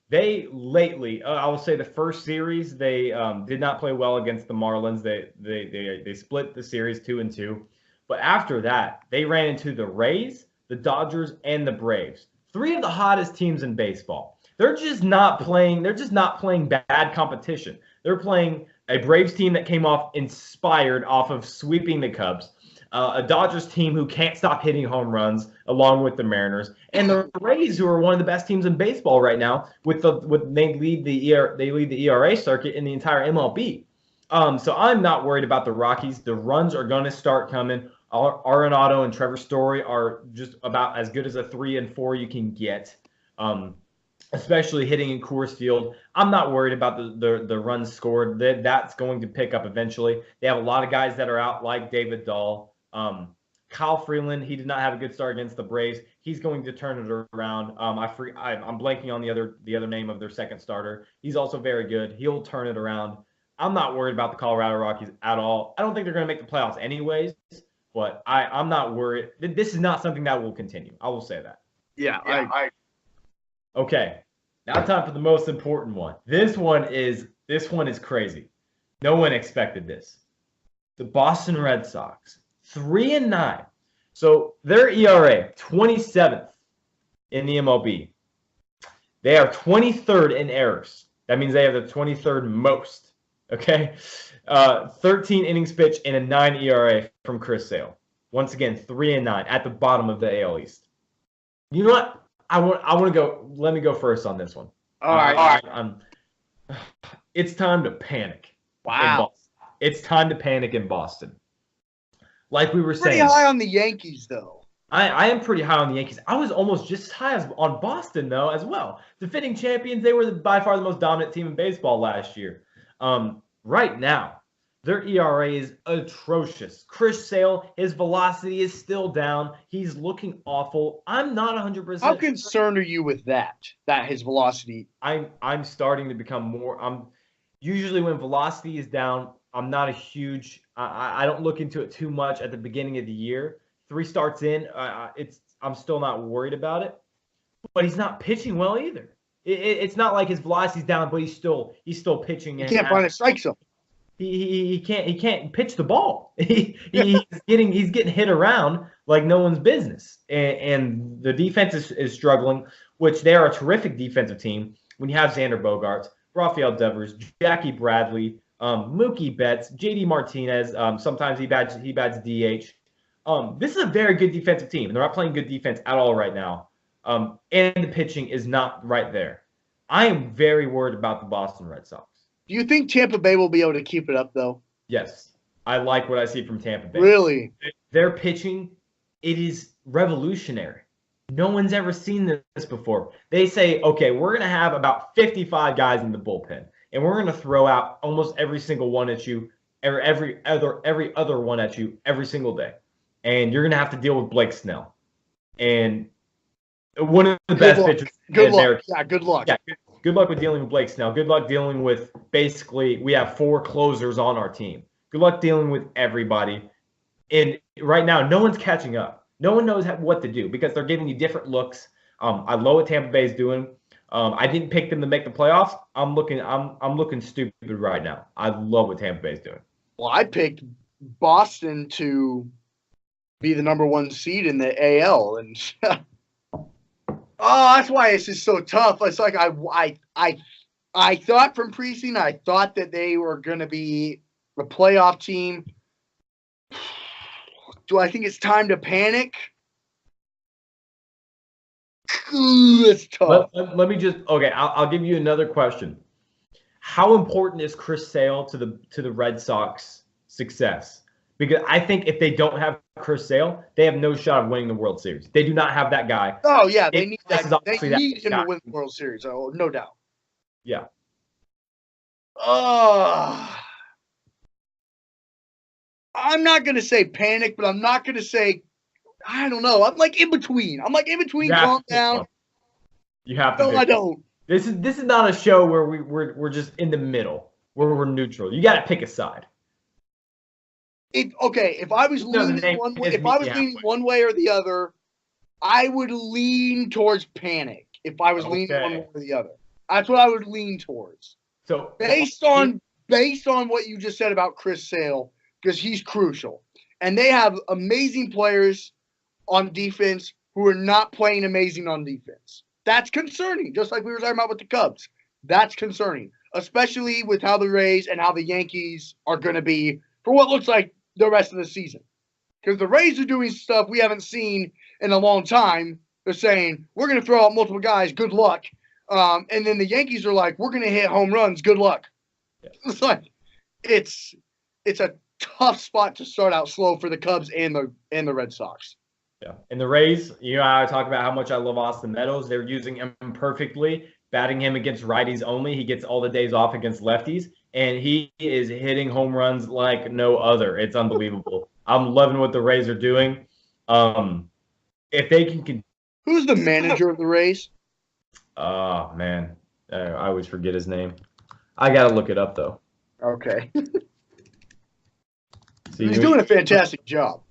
A: They lately, I will say the first series they did not play well against the Marlins. They split the series 2-2, but after that they ran into the Rays, the Dodgers, and the Braves. 3 of the hottest teams in baseball. They're just not playing bad competition. They're playing a Braves team that came inspired off of sweeping the Cubs. A Dodgers team who can't stop hitting home runs, along with the Mariners, and the Rays, who are one of the best teams in baseball right now. They lead the ERA circuit in the entire MLB. So I'm not worried about the Rockies. The runs are going to start coming. Arenado and Trevor Story are just about as good as a 3 and 4 you can get, especially hitting in Coors Field. I'm not worried about the runs scored. That's going to pick up eventually. They have a lot of guys that are out, like David Dahl. Kyle Freeland, he did not have a good start against the Braves. He's going to turn it around. I'm blanking on the other name of their second starter. He's also very good. He'll turn it around. I'm not worried about the Colorado Rockies at all. I don't think they're going to make the playoffs anyways, but I'm not worried. This is not something that will continue. I will say that.
B: Yeah.
A: Okay. Now time for the most important one. This one is crazy. No one expected this. The Boston Red Sox. 3-9. So their ERA, 27th in the MLB. They are 23rd in errors. That means they have the 23rd most. Okay? 13 innings pitched and a 9 ERA from Chris Sale. Once again, 3-9 at the bottom of the AL East. You know what? I want to go. Let me go first on this one.
B: All right.
A: It's time to panic.
B: Wow.
A: It's time to panic in Boston. Like we were saying.
B: Pretty high on the Yankees, though.
A: I am pretty high on the Yankees. I was almost just as high on Boston, though, as well. Defending champions, they were by far the most dominant team in baseball last year. Right now, their ERA is atrocious. Chris Sale, his velocity is still down. He's looking awful. I'm not 100%.
B: How concerned are you with that his velocity?
A: I'm starting to become more. Usually when velocity is down, I'm not a huge. I don't look into it too much at the beginning of the year. 3 starts in, I'm still not worried about it. But he's not pitching well either. It's not like his velocity's down, but he's still pitching.
B: He can't find a strike zone.
A: He can't pitch the ball. He's getting hit around like no one's business. And the defense is struggling, which they are a terrific defensive team. when you have Xander Bogaerts, Rafael Devers, Jackie Bradley, Mookie Betts, JD Martinez. Sometimes he bats DH. This is a very good defensive team, and they're not playing good defense at all right now. And the pitching is not right there. I am very worried about the Boston Red Sox.
B: Do you think Tampa Bay will be able to keep it up, though?
A: Yes. I like what I see from Tampa Bay.
B: Really?
A: Their pitching, it is revolutionary. No one's ever seen this before. They say, okay, we're going to have about 55 guys in the bullpen, and we're going to throw out almost every single one at you, every other one at you every single day. And you're going to have to deal with Blake Snell. And one of the best pitchers in America.
B: Yeah, good luck.
A: Yeah, good luck with dealing with Blake Snell. Good luck dealing with basically we have 4 closers on our team. Good luck dealing with everybody. And right now, no one's catching up. No one knows what to do because they're giving you different looks. I love what Tampa Bay is doing. I didn't pick them to make the playoffs. I'm looking stupid right now. I love what Tampa Bay is doing.
B: Well, I picked Boston to be the number 1 seed in the AL, and that's why it's just so tough. It's like I thought from preseason, I thought that they were going to be a playoff team. Do I think it's time to panic? It's tough.
A: Let me just I'll give you another question. How important is Chris Sale to the Red Sox success? Because I think if they don't have Chris Sale, they have no shot of winning the World Series. They do not have that guy.
B: Oh yeah, they need that. They need him to win the World Series. Oh, no doubt.
A: Yeah.
B: I'm not gonna say panic, but I'm not gonna say I don't know. I'm like in between. Calm down.
A: You have to.
B: No, I don't.
A: This is not a show where we're just in the middle, where we're neutral. You got to pick a side.
B: If I was leaning one way or the other, I would lean towards panic. If I was leaning one way or the other, that's what I would lean towards.
A: So
B: based on what you just said about Chris Sale, because he's crucial, and they have amazing players on defense who are not playing amazing on defense. That's concerning, just like we were talking about with the Cubs. That's concerning, especially with how the Rays and how the Yankees are going to be for what looks like the rest of the season. Because the Rays are doing stuff we haven't seen in a long time. They're saying, we're going to throw out multiple guys, good luck. And then the Yankees are like, we're going to hit home runs, good luck. Yeah. It's like, it's a tough spot to start out slow for the Cubs and the Red Sox.
A: Yeah. And the Rays, I talk about how much I love Austin Meadows. They're using him perfectly, batting him against righties only. He gets all the days off against lefties, and he is hitting home runs like no other. It's unbelievable. I'm loving what the Rays are doing. If they can
B: Who's the manager of the Rays?
A: Oh, man. I always forget his name. I got to look it up, though.
B: Okay. He's doing a fantastic job.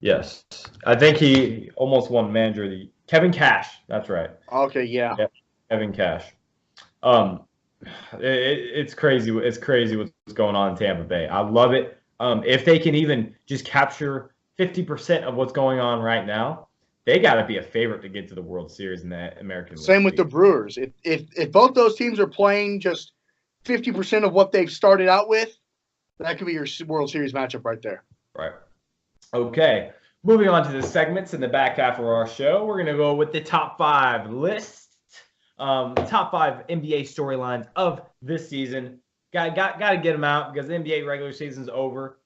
A: Yes. I think he almost won manager of the Kevin Cash. That's right.
B: Okay, yeah.
A: Kevin Cash. It's crazy. It's crazy what's going on in Tampa Bay. I love it. If they can even just capture 50% of what's going on right now, they got to be a favorite to get to the World Series in the American League.
B: Same with the Brewers. If both those teams are playing just 50% of what they've started out with, that could be your World Series matchup right there.
A: Right. Okay. Moving on to the segments in the back half of our show, we're going to go with the top 5 list. Top 5 NBA storylines of this season. Got to get them out because the NBA regular season's over.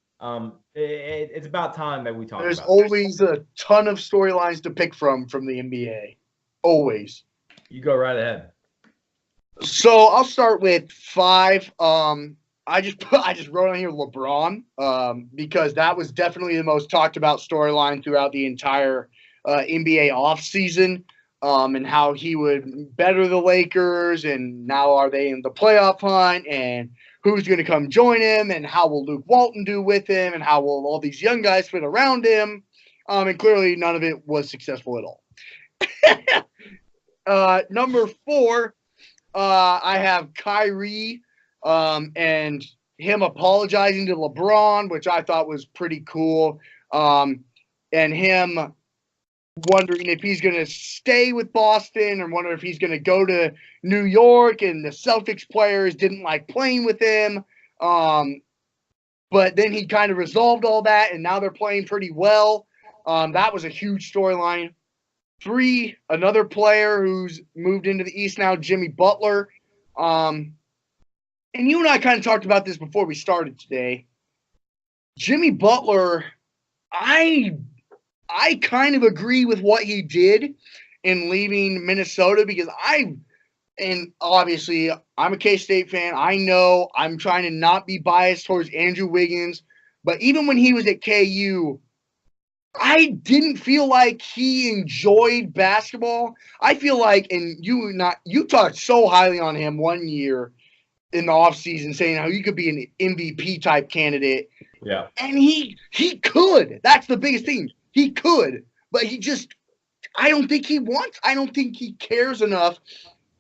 A: It's about time that we talk about it.
B: There's always a ton of storylines to pick from the NBA. Always.
A: You go right ahead.
B: So I'll start with 5. I just wrote on here LeBron because that was definitely the most talked about storyline throughout the entire NBA offseason, and how he would better the Lakers, and now are they in the playoff hunt, and who's going to come join him, and how will Luke Walton do with him, and how will all these young guys fit around him, and clearly none of it was successful at all. Number 4, I have Kyrie and him apologizing to LeBron, which I thought was pretty cool, and him wondering if he's going to stay with Boston or wondering if he's going to go to New York, and the Celtics players didn't like playing with him. But then he kind of resolved all that, and now they're playing pretty well. That was a huge storyline. 3, another player who's moved into the East now, Jimmy Butler. And you and I kind of talked about this before we started today. Jimmy Butler, I kind of agree with what he did in leaving Minnesota, because and obviously I'm a K-State fan. I know I'm trying to not be biased towards Andrew Wiggins, but even when he was at KU, I didn't feel like he enjoyed basketball. I feel like, and you talked so highly on him one year in the offseason, saying how he could be an MVP type candidate.
A: Yeah.
B: And he could. That's the biggest thing. He could, but I don't think he cares enough.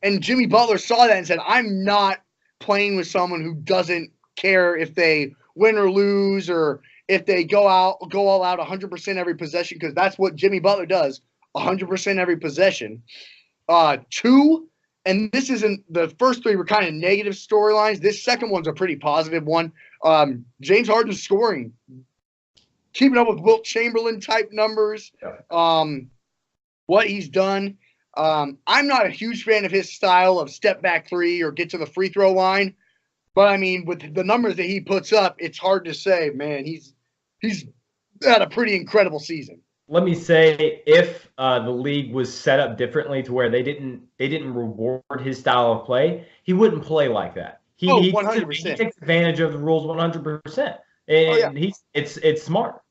B: And Jimmy Butler saw that and said, I'm not playing with someone who doesn't care if they win or lose, or if they go all out 100% every possession, because that's what Jimmy Butler does, 100% every possession. 2, and this isn't, the first 3 were kind of negative storylines. This second one's a pretty positive one. James Harden's scoring, keeping up with Wilt Chamberlain type numbers. What he's done. I'm not a huge fan of his style of step back 3 or get to the free throw line, but I mean, with the numbers that he puts up, it's hard to say, man, he's had a pretty incredible season.
A: Let me say, if the league was set up differently to where they didn't reward his style of play, he wouldn't play like that. He
B: 100%.
A: He takes advantage of the rules 100%, and it's smart.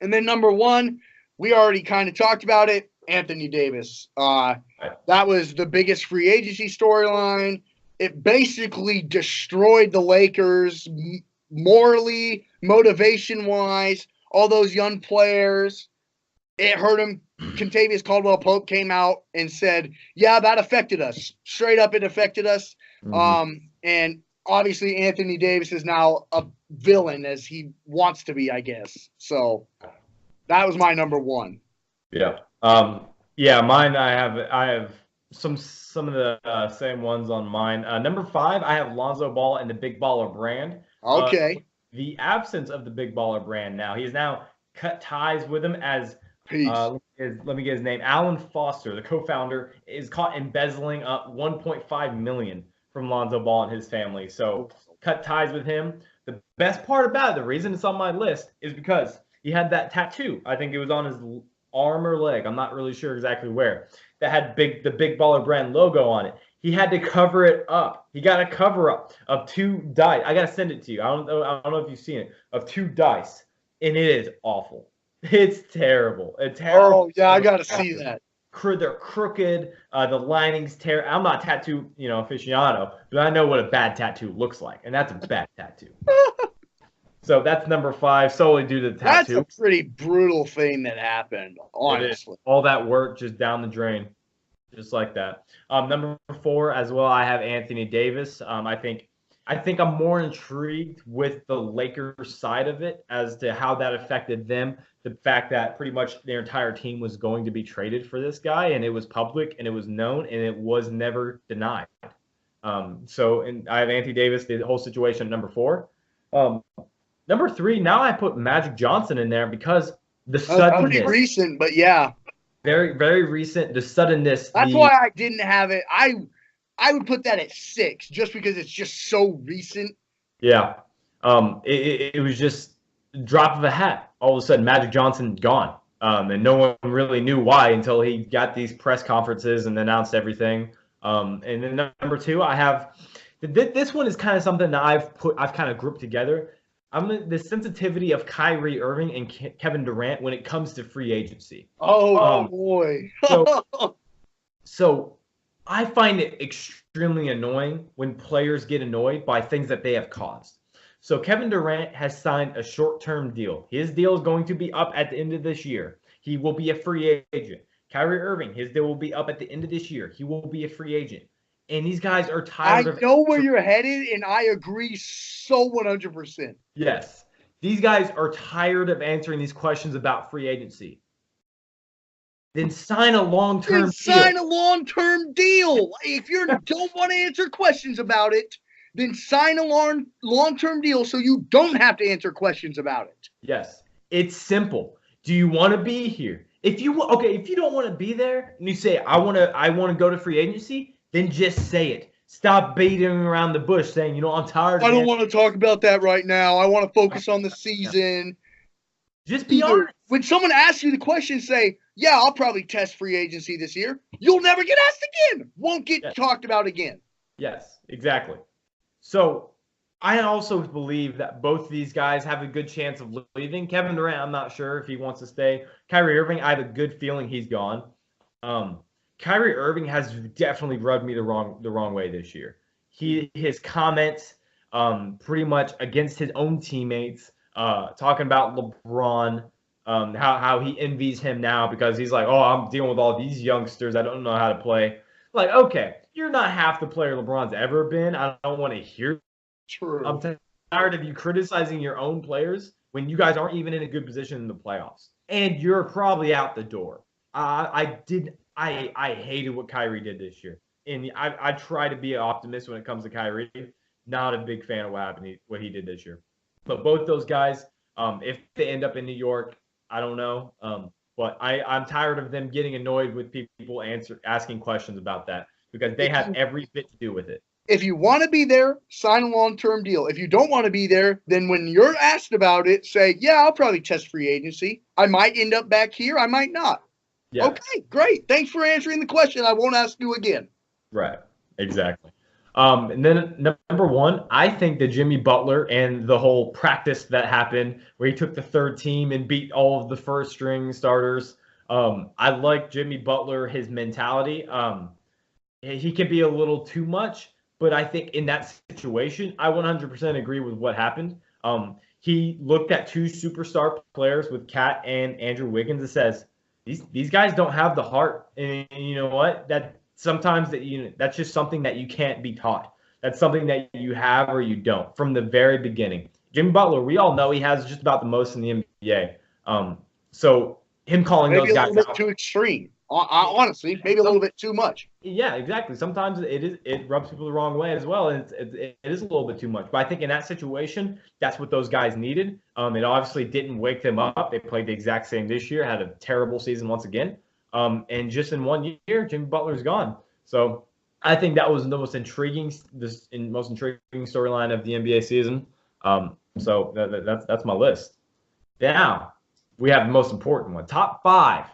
B: And then number 1, we already kind of talked about it, Anthony Davis. That was the biggest free agency storyline. It basically destroyed the Lakers morally, motivation-wise, all those young players. It hurt him. Kentavious Caldwell-Pope came out and said, yeah, that affected us. Straight up, it affected us. Mm-hmm. And obviously Anthony Davis is now a villain, as he wants to be, I guess. So that was my number 1.
A: Yeah. Mine, I have some of the same ones on mine. Number 5, I have Lonzo Ball and the Big Baller brand.
B: Okay.
A: The absence of the Big Baller brand now. He's now cut ties with him as let me get his name. Alan Foster, the co-founder, is caught embezzling up $1.5 million from Lonzo Ball and his family. So cut ties with him. The best part about it, the reason it's on my list, is because he had that tattoo. I think it was on his arm or leg. I'm not really sure exactly where. That had the Big Baller brand logo on it. He had to cover it up. He got a cover up of 2 dice. I gotta send it to you. I don't know if you've seen it, of 2 dice, and it is awful. It's terrible. It's terrible.
B: Oh yeah, I gotta see that.
A: They're crooked. The lining's terrible. I'm not a tattoo, aficionado, but I know what a bad tattoo looks like, and that's a bad tattoo. So that's number 5, solely due to the tattoo.
B: That's a pretty brutal thing that happened, honestly.
A: All that work just down the drain, just like that. Number 4 as well, I have Anthony Davis. I think I'm more intrigued with the Lakers side of it as to how that affected them. The fact that pretty much their entire team was going to be traded for this guy, and it was public, and it was known, and it was never denied. And I have Anthony Davis, the whole situation at number 4. Number 3, now I put Magic Johnson in there because the suddenness.
B: Pretty recent, but yeah.
A: Very, very recent. The suddenness.
B: That's why I didn't have it. I would put that at 6 just because it's just so recent.
A: Yeah. It was just a drop of a hat. All of a sudden, Magic Johnson gone. And no one really knew why until he got these press conferences and announced everything. And then number 2, I have this one is kind of something that I've kind of grouped together. The sensitivity of Kyrie Irving and Kevin Durant when it comes to free agency.
B: Oh boy.
A: So I find it extremely annoying when players get annoyed by things that they have caused. So Kevin Durant has signed a short-term deal. His deal is going to be up at the end of this year. He will be a free agent. Kyrie Irving, his deal will be up at the end of this year. He will be a free agent. And these guys are tired of...
B: I know where you're headed, and I agree so 100%.
A: Yes. These guys are tired of answering these questions about free agency. then sign a long-term
B: Then sign
A: deal.
B: a long-term deal. If you don't want to answer questions about it, then sign a long-term deal so you don't have to answer questions about it.
A: Yes, it's simple. Do you want to be here? If you don't want to be there and you say I want to go to free agency, then just say it. Stop beating around the bush saying, I'm tired of
B: I don't
A: it.
B: want to talk about that right now. I want to focus on the season.
A: Just be honest.
B: When someone asks you the question, say, yeah, I'll probably test free agency this year. You'll never get asked again. Won't get talked about again.
A: Yes, exactly. So I also believe that both of these guys have a good chance of leaving. Kevin Durant, I'm not sure if he wants to stay. Kyrie Irving, I have a good feeling he's gone. Kyrie Irving has definitely rubbed me the wrong way this year. His comments pretty much against his own teammates, talking about LeBron, how he envies him now because he's like, oh, I'm dealing with all these youngsters. I don't know how to play. Like, okay, you're not half the player LeBron's ever been. I don't want to hear.
B: True.
A: I'm tired of you criticizing your own players when you guys aren't even in a good position in the playoffs, and you're probably out the door. I hated what Kyrie did this year, and I try to be an optimist when it comes to Kyrie. Not a big fan of what he did this year, but both those guys, if they end up in New York, I don't know. But I'm tired of them getting annoyed with people asking questions about that because they have every bit to do with it.
B: If you want to be there, sign a long-term deal. If you don't want to be there, then when you're asked about it, say, yeah, I'll probably test free agency. I might end up back here. I might not. Yeah. Okay, great. Thanks for answering the question. I won't ask you again.
A: Right. Exactly. And then number one, I think that Jimmy Butler and the whole practice that happened where he took the third team and beat all of the first string starters. I like Jimmy Butler, his mentality. He can be a little too much, but I think in that situation, I 100% agree with what happened. He looked at two superstar players with Cat and Andrew Wiggins and says, these guys don't have the heart. And you know what? Sometimes that's just something that you can't be taught. That's something that you have or you don't from the very beginning. Jimmy Butler, we all know he has just about the most in the NBA. So him calling those guys out,
B: maybe a little bit too extreme. Honestly, maybe a little bit too much.
A: Yeah, exactly. Sometimes it rubs people the wrong way as well, and it is a little bit too much. But I think in that situation, that's what those guys needed. It obviously didn't wake them up. They played the exact same this year, had a terrible season once again. And just in 1 year, Jimmy Butler's gone. So I think that was the most intriguing storyline of the NBA season. So that's my list. Now we have the most important one, top 5.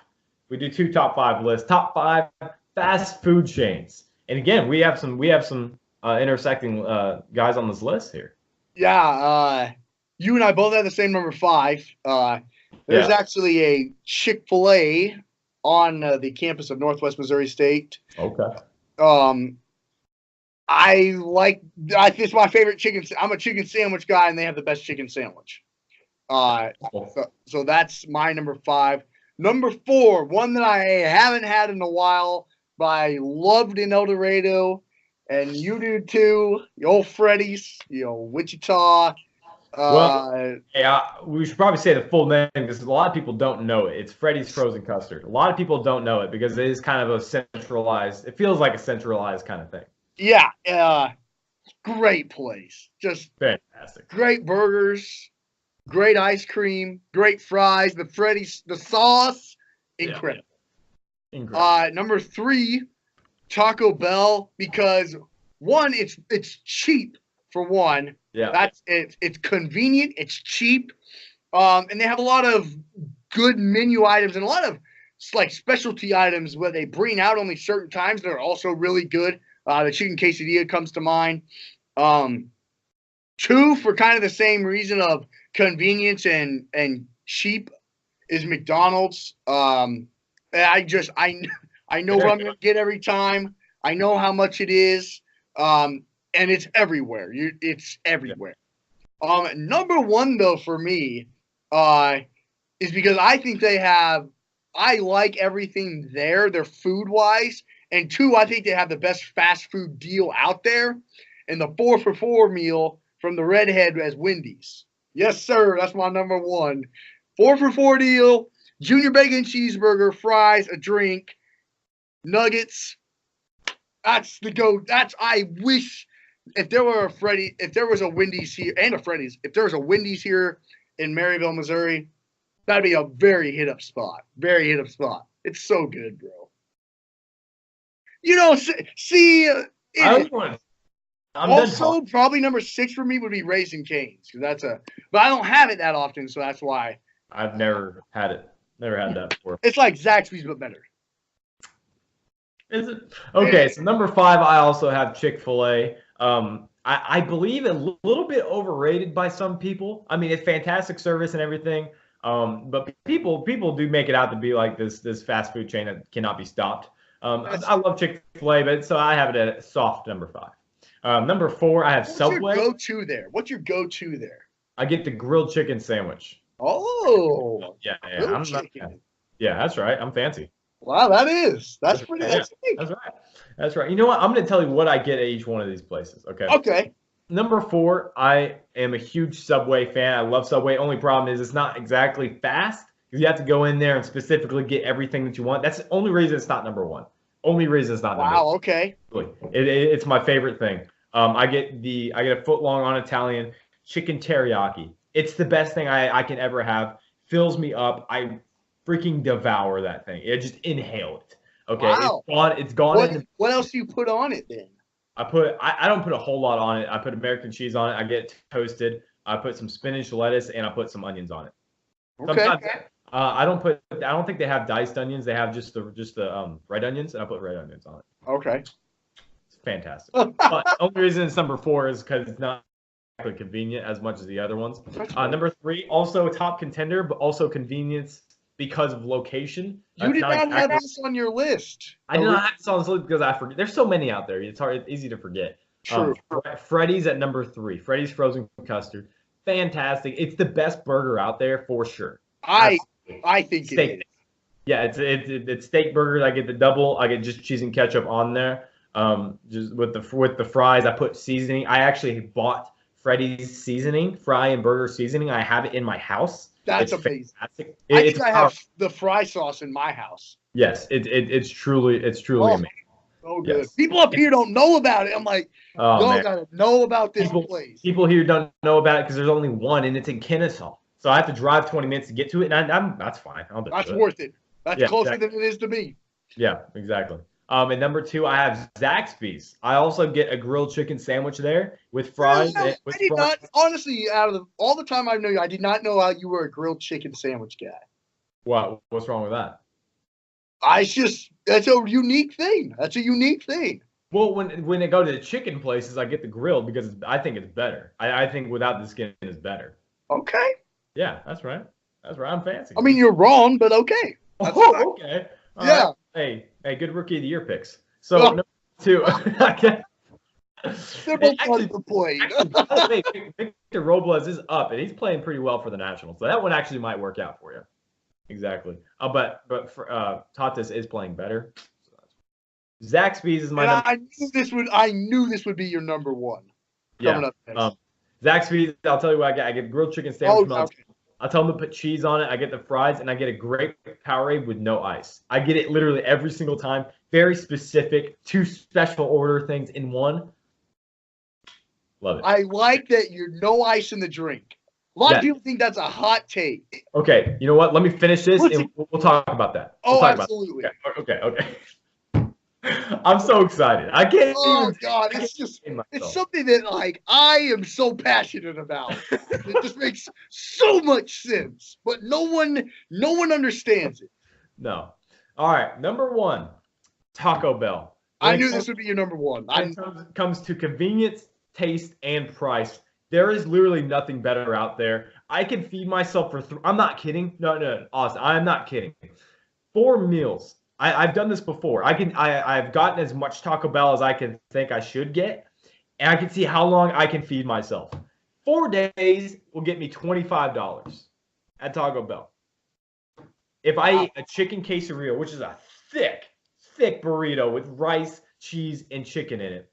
A: We do 2 top 5 lists. Top 5 fast food chains. And again, we have some intersecting guys on this list here.
B: Yeah, you and I both have the same number 5. There's actually a Chick-fil-A on the campus of Northwest Missouri State.
A: Okay.
B: It's my favorite chicken. I'm a chicken sandwich guy, and they have the best chicken sandwich. So that's my number 5. Number 4, one that I haven't had in a while, but I loved in El Dorado, and you do too. The old Freddy's, Wichita.
A: We should probably say the full name because a lot of people don't know it. It's Freddy's Frozen Custard. A lot of people don't know it because it is kind of a centralized. It feels like a centralized kind of thing.
B: Yeah, great place. Just
A: fantastic.
B: Great burgers. Great ice cream, great fries, the sauce, incredible. Yeah. Incredible. Number 3, Taco Bell, because one, it's cheap for one.
A: Yeah.
B: It's convenient, it's cheap, and they have a lot of good menu items and a lot of like specialty items where they bring out only certain times that are also really good. The chicken quesadilla comes to mind. 2, for kind of the same reason of convenience and cheap, is McDonald's. I know what I'm going to get every time. I know how much it is, and it's everywhere. It's everywhere. Number 1 though for me is because I think I like everything there. They're food wise, and 2, I think they have the best fast food deal out there, and the 4 for $4 meal from the Redhead as Wendy's. Yes, sir. That's my number 1. 4 for $4 deal. Junior bacon cheeseburger, fries, a drink, nuggets. That's the go. I wish if there were if there was a Wendy's here and a Freddy's, if there was a Wendy's here in Maryville, Missouri, that'd be a very hit up spot. Very hit up spot. It's so good, bro. See, also probably number 6 for me would be Raising Cane's because but I don't have it that often, so that's why.
A: I've never had it. Never had that before.
B: It's like Zaxby's but better.
A: Is it? Okay, so number 5, I also have Chick-fil-A. I believe a little bit overrated by some people. I mean, it's fantastic service and everything, but people do make it out to be like this fast food chain that cannot be stopped. I love Chick-fil-A, but so I have it at a soft number 5. Number 4, I have Subway.
B: What's your go-to there? What's your go-to there?
A: I get the grilled chicken sandwich.
B: Oh,
A: yeah. Yeah, that's right. I'm fancy.
B: Wow, that's pretty. That's
A: right. That's right. You know what? I'm going to tell you what I get at each one of these places. Okay.
B: Okay.
A: Number 4, I am a huge Subway fan. I love Subway. Only problem is it's not exactly fast because you have to go in there and specifically get everything that you want. That's the only reason it's not number 1. Only reason it's not number 1.
B: Wow. Okay.
A: It's my favorite thing. I get a foot long on Italian chicken teriyaki. It's the best thing I can ever have. Fills me up. I freaking devour that thing. It just inhale it. Okay.
B: Wow.
A: It's gone.
B: What else do you put on it then?
A: I don't put a whole lot on it. I put American cheese on it. I get it toasted. I put some spinach, lettuce, and I put some onions on it.
B: Okay.
A: Sometimes, I don't think they have diced onions. They have just the red onions, and I put red onions on it.
B: Okay.
A: It's fantastic. But the only reason it's number 4 is because it's not exactly convenient as much as the other ones. Number 3, also a top contender, but also convenience because of location.
B: You did not have this on your list.
A: I did not have this on this list because I forget. There's so many out there. It's easy to forget.
B: True.
A: Freddy's at number 3. Freddy's frozen custard. Fantastic. It's the best burger out there for sure.
B: I think
A: steak.
B: It is.
A: Yeah, it's steak burgers. I get the double. I get just cheese and ketchup on there. Just with the fries, I put seasoning. I actually bought Freddy's seasoning, fry and burger seasoning. I have it in my house.
B: That's amazing. I have the fry sauce in my house.
A: Yes, it's truly amazing.
B: So good. Yes. People up here don't know about it. I'm like, y'all gotta know about this place.
A: People here don't know about it because there's only one, and it's in Kennesaw. So I have to drive 20 minutes to get to it, and that's fine.
B: That's worth it. That's closer than it is to me.
A: Yeah, exactly. And number 2, I have Zaxby's. I also get a grilled chicken sandwich there with fries.
B: Honestly, out of all the time I've known you, I did not know how you were a grilled chicken sandwich guy.
A: What? What's wrong with that?
B: That's a unique thing. That's a unique thing.
A: Well, when I go to the chicken places, I get the grilled because I think it's better. I think without the skin is better.
B: Okay.
A: Yeah, that's right. That's right. I'm fancy.
B: I mean, you're wrong, but okay.
A: Okay. All
B: yeah.
A: Right. Hey, good rookie of the year picks. So number 2,
B: they're both fun to play.
A: Victor Robles is up, and he's playing pretty well for the Nationals. So that one actually might work out for you. Exactly. But Tatis is playing better. Zaxby's is my.
B: I knew this would be your number 1. Coming up next.
A: Zaxby's. I'll tell you what I get. I get grilled chicken sandwich.
B: Okay.
A: I'll tell them to put cheese on it. I get the fries, and I get a great Powerade with no ice. I get it literally every single time. Very specific. 2 special order things in one. Love it.
B: I like that you're no ice in the drink. A lot of people think that's a hot take.
A: Okay, you know what? Let me finish this, and we'll talk about that.
B: Absolutely.
A: Okay. I'm so excited. I can't.
B: Oh God, it's something that I am so passionate about. It just makes so much sense, but no one understands it.
A: No. All right, number 1, Taco Bell.
B: I knew this would be your number 1.
A: When it comes to convenience, taste, and price, there is literally nothing better out there. I can feed myself for I'm not kidding. No, Austin, I'm not kidding. 4 meals. I've done this before. I've gotten as much Taco Bell as I can think I should get, and I can see how long I can feed myself. 4 days will get me $25 at Taco Bell. If I eat a chicken quesadilla, which is a thick burrito with rice, cheese, and chicken in it,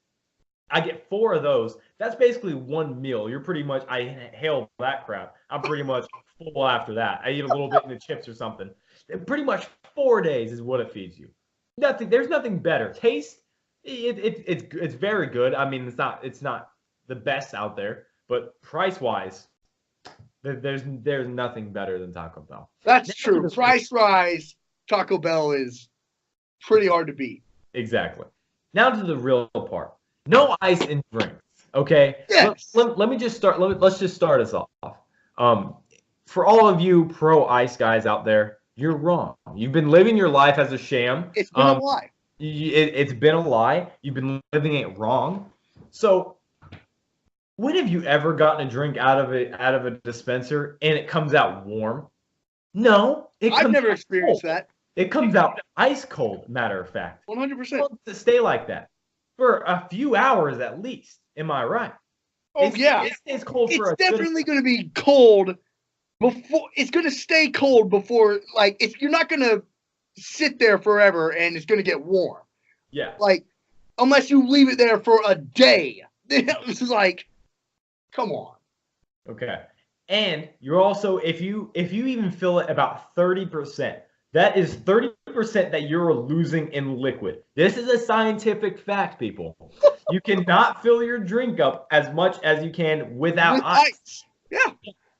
A: I get 4 of those. That's basically 1 meal. You're pretty much, I inhale that crap. I'm pretty much full after that. I eat a little bit in the chips or something. And pretty much 4 days is what it feeds you. There's nothing better. Taste, it's very good. I mean, it's not the best out there, but price wise, there's nothing better than Taco Bell.
B: That's true. Price rise, Taco Bell is pretty hard to beat.
A: Exactly. Now to the real part. No ice in drinks. Okay.
B: Yes.
A: Let me just start. Let's just start us off. For all of you pro ice guys out there, you're wrong. You've been living your life as a sham.
B: It's been a lie.
A: It's been a lie. You've been living it wrong. So, when have you ever gotten a drink out of a dispenser and it comes out warm? No,
B: I've never experienced that.
A: It comes out ice cold. Matter of fact,
B: 100%.
A: To stay like that for a few hours at least. Am I right?
B: Oh yeah,
A: it stays cold for
B: it's definitely going to be cold before. It's going to stay cold before, like, you're not going to sit there forever and it's going to get warm.
A: Yeah.
B: Like, unless you leave it there for a day. This is like, come on.
A: Okay. And you're also, if you even fill it about 30%, that is 30% that you're losing in liquid. This is a scientific fact, people. You cannot fill your drink up as much as you can without ice.
B: Yeah.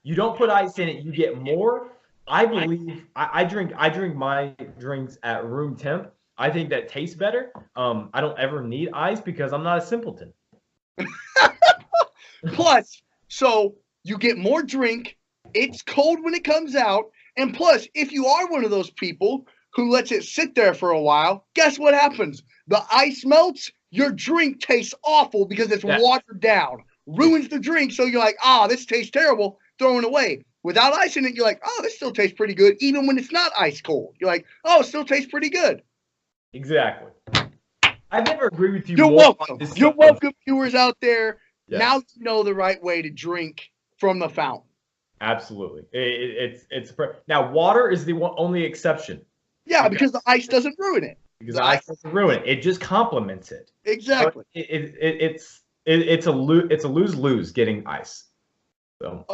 A: You don't put ice in it, you get more. I believe I drink my drinks at room temp. I think that tastes better. I don't ever need ice because I'm not a simpleton.
B: Plus, so you get more drink. It's cold when it comes out. And plus, if you are one of those people who lets it sit there for a while, guess what happens? The ice melts, your drink tastes awful because it's watered down. Ruins the drink, so you're like, this tastes terrible, throw it away. Without ice in it, you're like, this still tastes pretty good, even when it's not ice cold. You're like, it still tastes pretty good.
A: Exactly. I never agree with you.
B: You're welcome. You're welcome, viewers out there. Yes. Now you know the right way to drink from the fountain.
A: Absolutely. It's now water is the only exception.
B: Yeah, because the ice doesn't ruin it.
A: Because the ice doesn't ruin it. It just complements it.
B: Exactly.
A: It's a lose-lose getting ice. So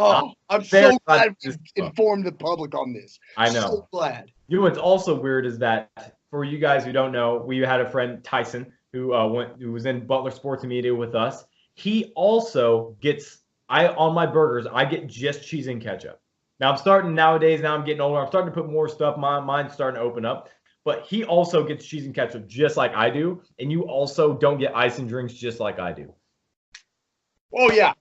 B: I'm so glad we informed the public on this.
A: I know.
B: So glad.
A: You know what's also weird is that for you guys who don't know, we had a friend Tyson who was in Butler Sports Media with us. He also gets. On my burgers, I get just cheese and ketchup. Now I'm getting older. I'm starting to put more stuff. My mind's starting to open up. But he also gets cheese and ketchup just like I do. And you also don't get ice and drinks just like I do.
B: Oh, yeah.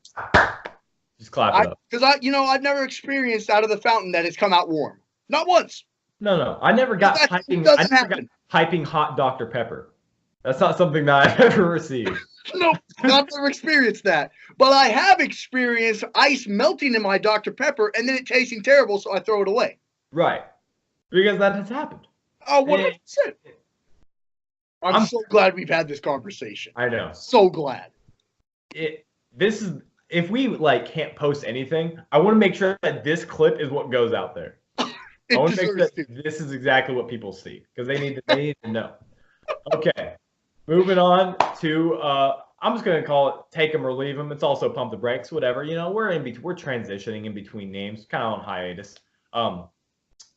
A: Just clap it up.
B: Because I've never experienced out of the fountain that it's come out warm. Not once.
A: No. I never got piping hot Dr. Pepper. That's not something that I've ever received.
B: Nope, I've never experienced that. But I have experienced ice melting in my Dr. Pepper and then it tasting terrible, so I throw it away.
A: Right. Because that has happened.
B: Oh, 100%. I'm so glad we've had this conversation.
A: I know.
B: So glad.
A: If we can't post anything, I want to make sure that this clip is what goes out there. I want to make sure that this is exactly what people see because they need to know. Okay. Moving on to, I'm just going to call it take them or leave them. It's also pump the brakes, whatever. We're transitioning in between names, kind of on hiatus.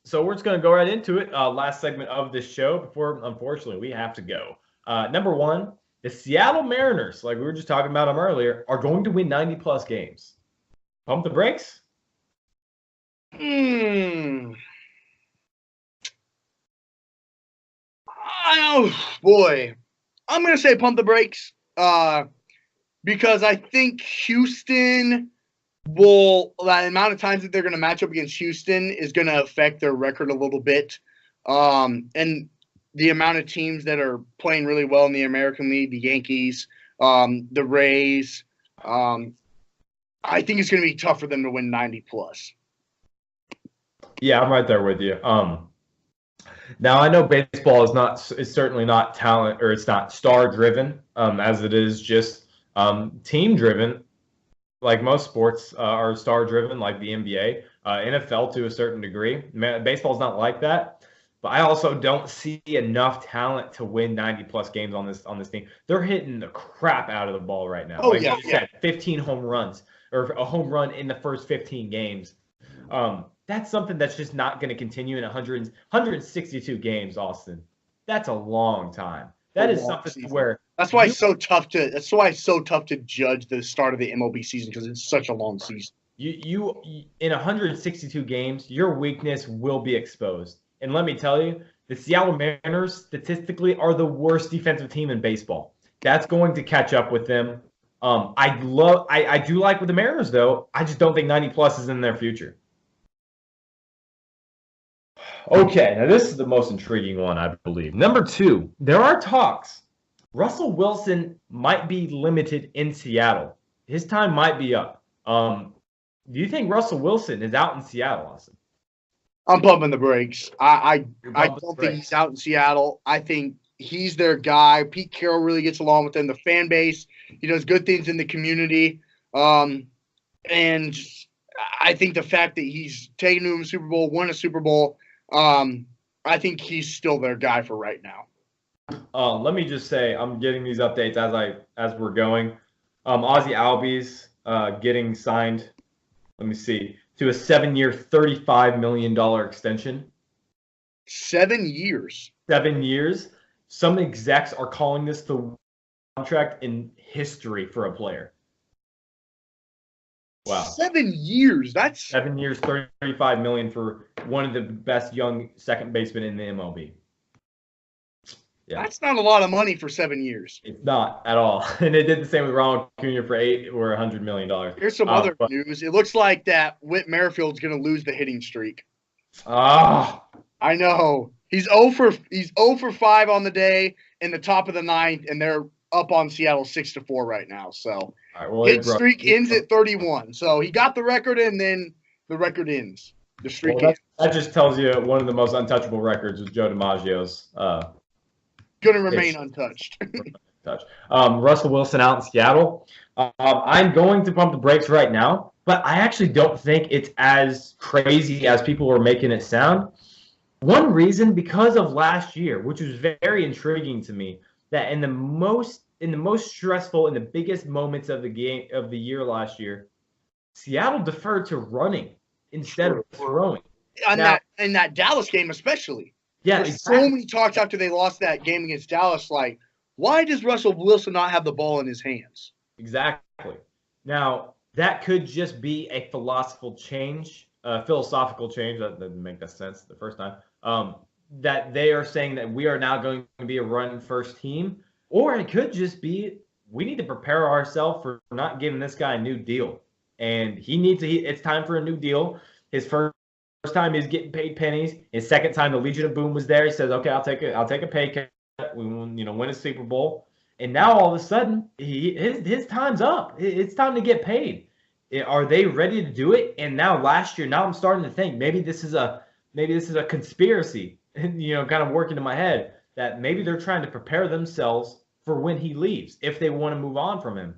A: So we're just going to go right into it. Last segment of this show before, unfortunately, we have to go. Number one, the Seattle Mariners, like we were just talking about them earlier, are going to win 90-plus games. Pump the brakes?
B: Oh, boy. I'm going to say pump the brakes because I think Houston the amount of times that they're going to match up against Houston is going to affect their record a little bit. And the amount of teams that are playing really well in the American League, the Yankees, the Rays, I think it's going to be tough for them to win 90-plus.
A: Yeah, I'm right there with you. Now I know baseball is certainly not talent or it's not star driven as it is just team driven. Like most sports are star driven, like the NBA, NFL to a certain degree. Baseball's not like that, but I also don't see enough talent to win 90-plus games on this team. They're hitting the crap out of the ball right now. You said, 15 home runs or a home run in the first 15 games. That's something that's just not going to continue in 162 games, Austin. That's a long time. That is something where
B: that's why it's so tough to. That's why it's so tough to judge the start of the MLB season because it's such a long season.
A: You in 162 games, your weakness will be exposed. And let me tell you, the Seattle Mariners statistically are the worst defensive team in baseball. That's going to catch up with them. I do like with the Mariners though. I just don't think 90 plus is in their future. Okay, now this is the most intriguing one, I believe. Number 2, there are talks. Russell Wilson might be limited in Seattle. His time might be up. Do you think Russell Wilson is out in Seattle, Austin?
B: I'm pumping the brakes. I don't think he's out in Seattle. I think he's their guy. Pete Carroll really gets along with them. The fan base, he does good things in the community. And I think the fact that he's taken to a Super Bowl, won a Super Bowl, I think he's still their guy for right now.
A: Let me just say, I'm getting these updates as we're going. Ozzie Albies getting signed. Let me see, to a 7-year, $35 million extension.
B: 7 years.
A: 7 years. Some execs are calling this the contract in history for a player. Wow.
B: 7 years. That's
A: 7 years, $35 million for one of the best young second basemen in the MLB.
B: Yeah. That's not a lot of money for 7 years.
A: It's not at all. And they did the same with Ronald Acuna for $8 or $100 million.
B: Here's some other news. It looks like that Whit Merrifield's going to lose the hitting streak.
A: Ah.
B: I know. He's 0 for 5 on the day in the top of the 9th, and they're up on Seattle 6-4 right now. So hit streak ends at 31. So he got the record, and then the record ends. The streak ends.
A: That just tells you one of the most untouchable records was Joe DiMaggio's.
B: Going to remain untouched.
A: Russell Wilson out in Seattle. I'm going to pump the brakes right now, but I actually don't think it's as crazy as people were making it sound. One reason, because of last year, which was very intriguing to me, that in the most stressful and the biggest moments of the game of the year last year, Seattle deferred to running instead of throwing.
B: In that Dallas game especially.
A: Yeah,
B: exactly. So many talks after they lost that game against Dallas, like, why does Russell Wilson not have the ball in his hands?
A: Exactly. Now, that could just be a philosophical change. That didn't make that sense the first time. That they are saying that we are now going to be a run-first team. Or it could just be we need to prepare ourselves for not giving this guy a new deal. And it's time for a new deal. His first time he's getting paid pennies. His second time the Legion of Boom was there. He says, "Okay, I'll take a pay cut. We win a Super Bowl." And now all of a sudden, his time's up. It's time to get paid. Are they ready to do it? And now I'm starting to think maybe this is a conspiracy. Kind of working in my head that maybe they're trying to prepare themselves for when he leaves if they want to move on from him.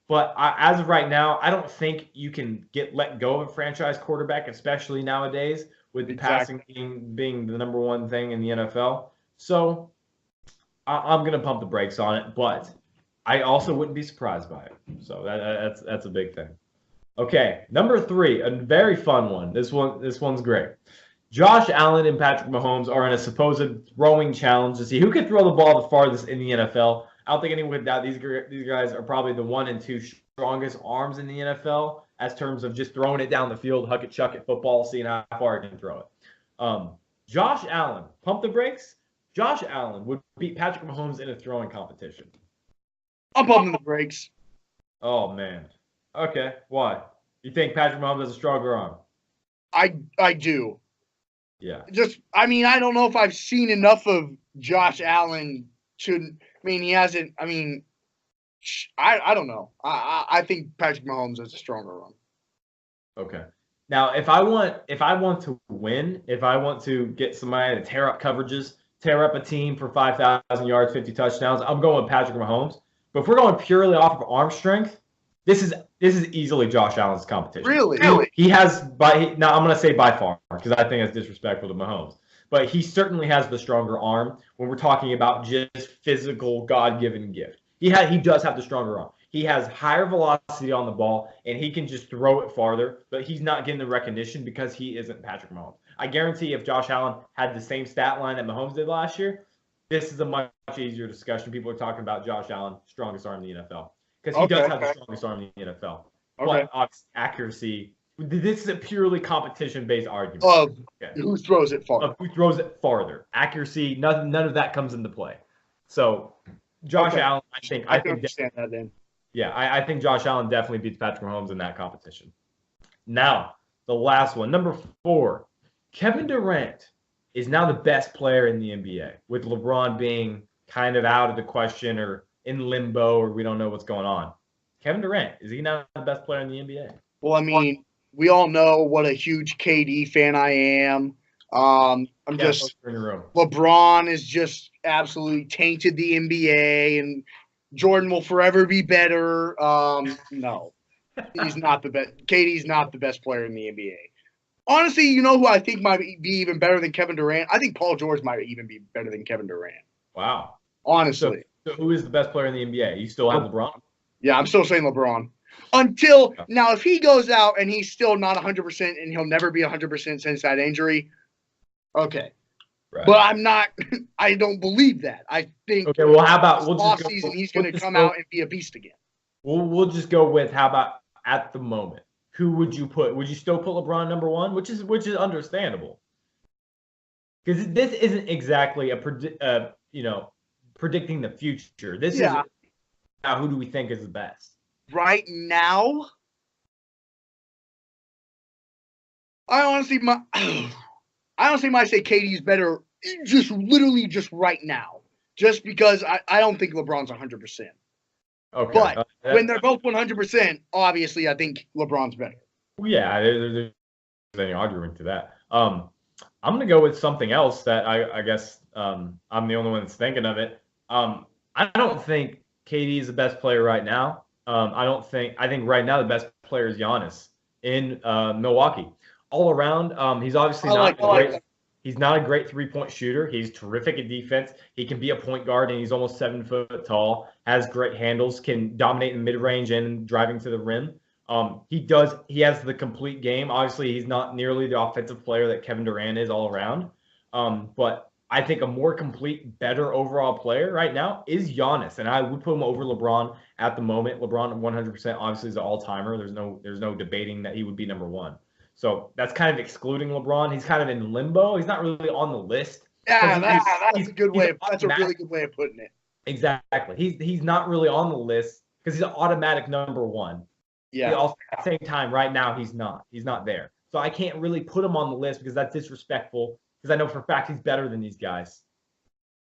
A: But as of right now, I don't think you can let go of a franchise quarterback, especially nowadays with passing being the number one thing in the NFL. So I'm going to pump the brakes on it, but I also wouldn't be surprised by it. So that's a big thing. Okay, number 3, a very fun one. This one's great. Josh Allen and Patrick Mahomes are in a supposed throwing challenge to see who can throw the ball the farthest in the NFL. I don't think anyone would doubt these guys are probably the 1 and 2 strongest arms in the NFL as terms of just throwing it down the field, huck it, chuck it, football, seeing how far he can throw it. Josh Allen, pump the brakes. Josh Allen would beat Patrick Mahomes in a throwing competition.
B: I'm pumping the brakes.
A: Oh, man. Okay, why? You think Patrick Mahomes has a stronger arm?
B: I do.
A: Yeah.
B: I don't know if I've seen enough of Josh Allen he hasn't. I don't know. I think Patrick Mahomes has a stronger arm.
A: Okay. Now, if I want to win, if I want to get somebody to tear up coverages, tear up a team for 5,000 yards, 50 touchdowns, I'm going with Patrick Mahomes. But if we're going purely off of arm strength, this is easily Josh Allen's competition.
B: Really?
A: He has I'm going to say by far because I think it's disrespectful to Mahomes. But he certainly has the stronger arm when we're talking about just physical God-given gift. He does have the stronger arm. He has higher velocity on the ball, and he can just throw it farther, but he's not getting the recognition because he isn't Patrick Mahomes. I guarantee if Josh Allen had the same stat line that Mahomes did last year, this is a much easier discussion. People are talking about Josh Allen, strongest arm in the NFL, because he does have the strongest arm in the NFL. But accuracy, this is a purely competition-based argument.
B: Who throws it farther?
A: Who throws it farther. Accuracy, none of that comes into play. So Josh Allen, I think
B: understand that then.
A: Yeah, I think Josh Allen definitely beats Patrick Mahomes in that competition. Now, the last one, number 4. Kevin Durant is now the best player in the NBA, with LeBron being kind of out of the question or in limbo, or we don't know what's going on. Kevin Durant, is he now the best player in the NBA?
B: Well, I mean, we all know what a huge KD fan I am. LeBron is just absolutely tainted the NBA, and Jordan will forever be better. No, he's not the best. KD's not the best player in the NBA. Honestly, you know who I think might be even better than Kevin Durant? I think Paul George might even be better than Kevin Durant.
A: Wow.
B: Honestly.
A: So who is the best player in the NBA? You still have LeBron?
B: Yeah, I'm still saying LeBron. Until now, if he goes out and he's still not 100% and he'll never be 100% since that injury, okay. Right. But I'm not. I don't believe that. I think.
A: Okay. Well, how about
B: off season he's going to come out and be a beast again.
A: We'll just go with how about at the moment. Who would you put? Would you still put LeBron number 1, which is understandable, because this isn't exactly predicting the future. This is now who do we think is the best
B: right now? I honestly might say KD's better, just literally just right now, just because I don't think LeBron's 100%.
A: Okay.
B: But when they're both 100%, obviously I think LeBron's better.
A: Yeah, there's any argument to that. I'm going to go with something else that I guess I'm the only one that's thinking of it. I don't think KD is the best player right now. I think right now the best player is Giannis in Milwaukee. All around, he's obviously he's not a great three-point shooter. He's terrific at defense. He can be a point guard, and he's almost 7 foot tall, has great handles, can dominate in mid-range and driving to the rim. He has the complete game. Obviously, he's not nearly the offensive player that Kevin Durant is all around. But I think a more complete, better overall player right now is Giannis, and I would put him over LeBron at the moment. LeBron 100% obviously is an all-timer. There's no debating that he would be number 1. So that's kind of excluding LeBron. He's kind of in limbo. He's not really on the list.
B: Yeah, that's a good way. That's a really good way of putting it.
A: Exactly. He's not really on the list because he's an automatic number 1.
B: Yeah.
A: Also, at the same time, right now he's not. He's not there. So I can't really put him on the list because that's disrespectful. Because I know for a fact he's better than these guys.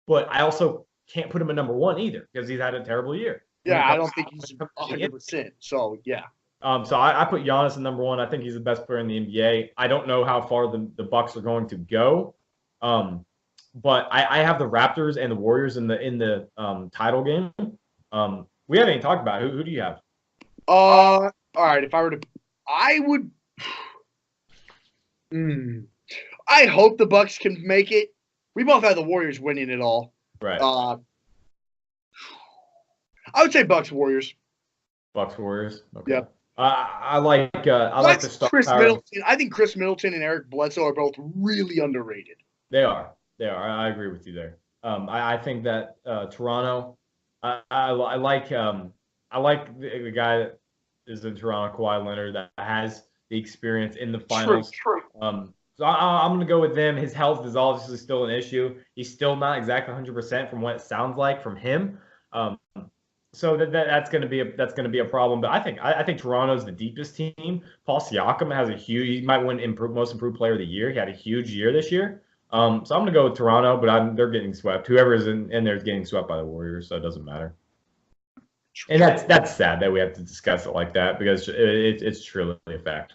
A: But I also can't put him at number 1 either because he's had a terrible year.
B: Yeah, I don't think he's 100%. So yeah.
A: So I put Giannis at number 1. I think he's the best player in the NBA. I don't know how far the Bucks are going to go, but I have the Raptors and the Warriors in the title game. We haven't even talked about it. Who do you have?
B: All right. If I were to, I would. I hope the Bucks can make it. We both have the Warriors winning it all.
A: Right.
B: I would say Bucks Warriors.
A: Bucks Warriors. Okay.
B: Yep.
A: I like the star
B: Chris
A: power.
B: Middleton. I think Chris Middleton and Eric Bledsoe are both really underrated.
A: They are. I agree with you there. I think that Toronto. I like the guy that is in Toronto, Kawhi Leonard, that has the experience in the finals.
B: True.
A: So I'm going to go with them. His health is obviously still an issue. He's still not exactly 100% from what it sounds like from him. So that's going to be a problem. But I think Toronto's the deepest team. Paul Siakam has he might win most improved player of the year. He had a huge year this year. So I'm going to go with Toronto, but they're getting swept. Whoever is in there is getting swept by the Warriors, so it doesn't matter. And that's sad that we have to discuss it like that because it's truly a fact.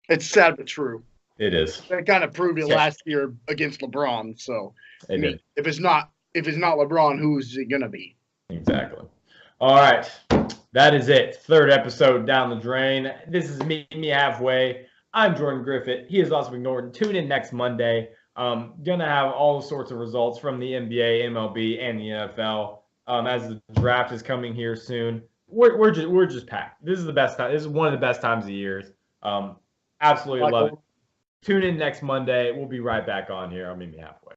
B: It's sad but true.
A: It is.
B: They kind of proved it last year against LeBron. So if it's not LeBron, who's it gonna be?
A: Exactly. All right, that is it. 3rd episode down the drain. This is Meet Me Halfway. I'm Jordan Griffitt. He is also McNorton. Tune in next Monday. Gonna have all sorts of results from the NBA, MLB, and the NFL. As the draft is coming here soon. we're just packed. This is the best time. This is one of the best times of years. Absolutely love it. Tune in next Monday. We'll be right back on here. I'll meet you halfway.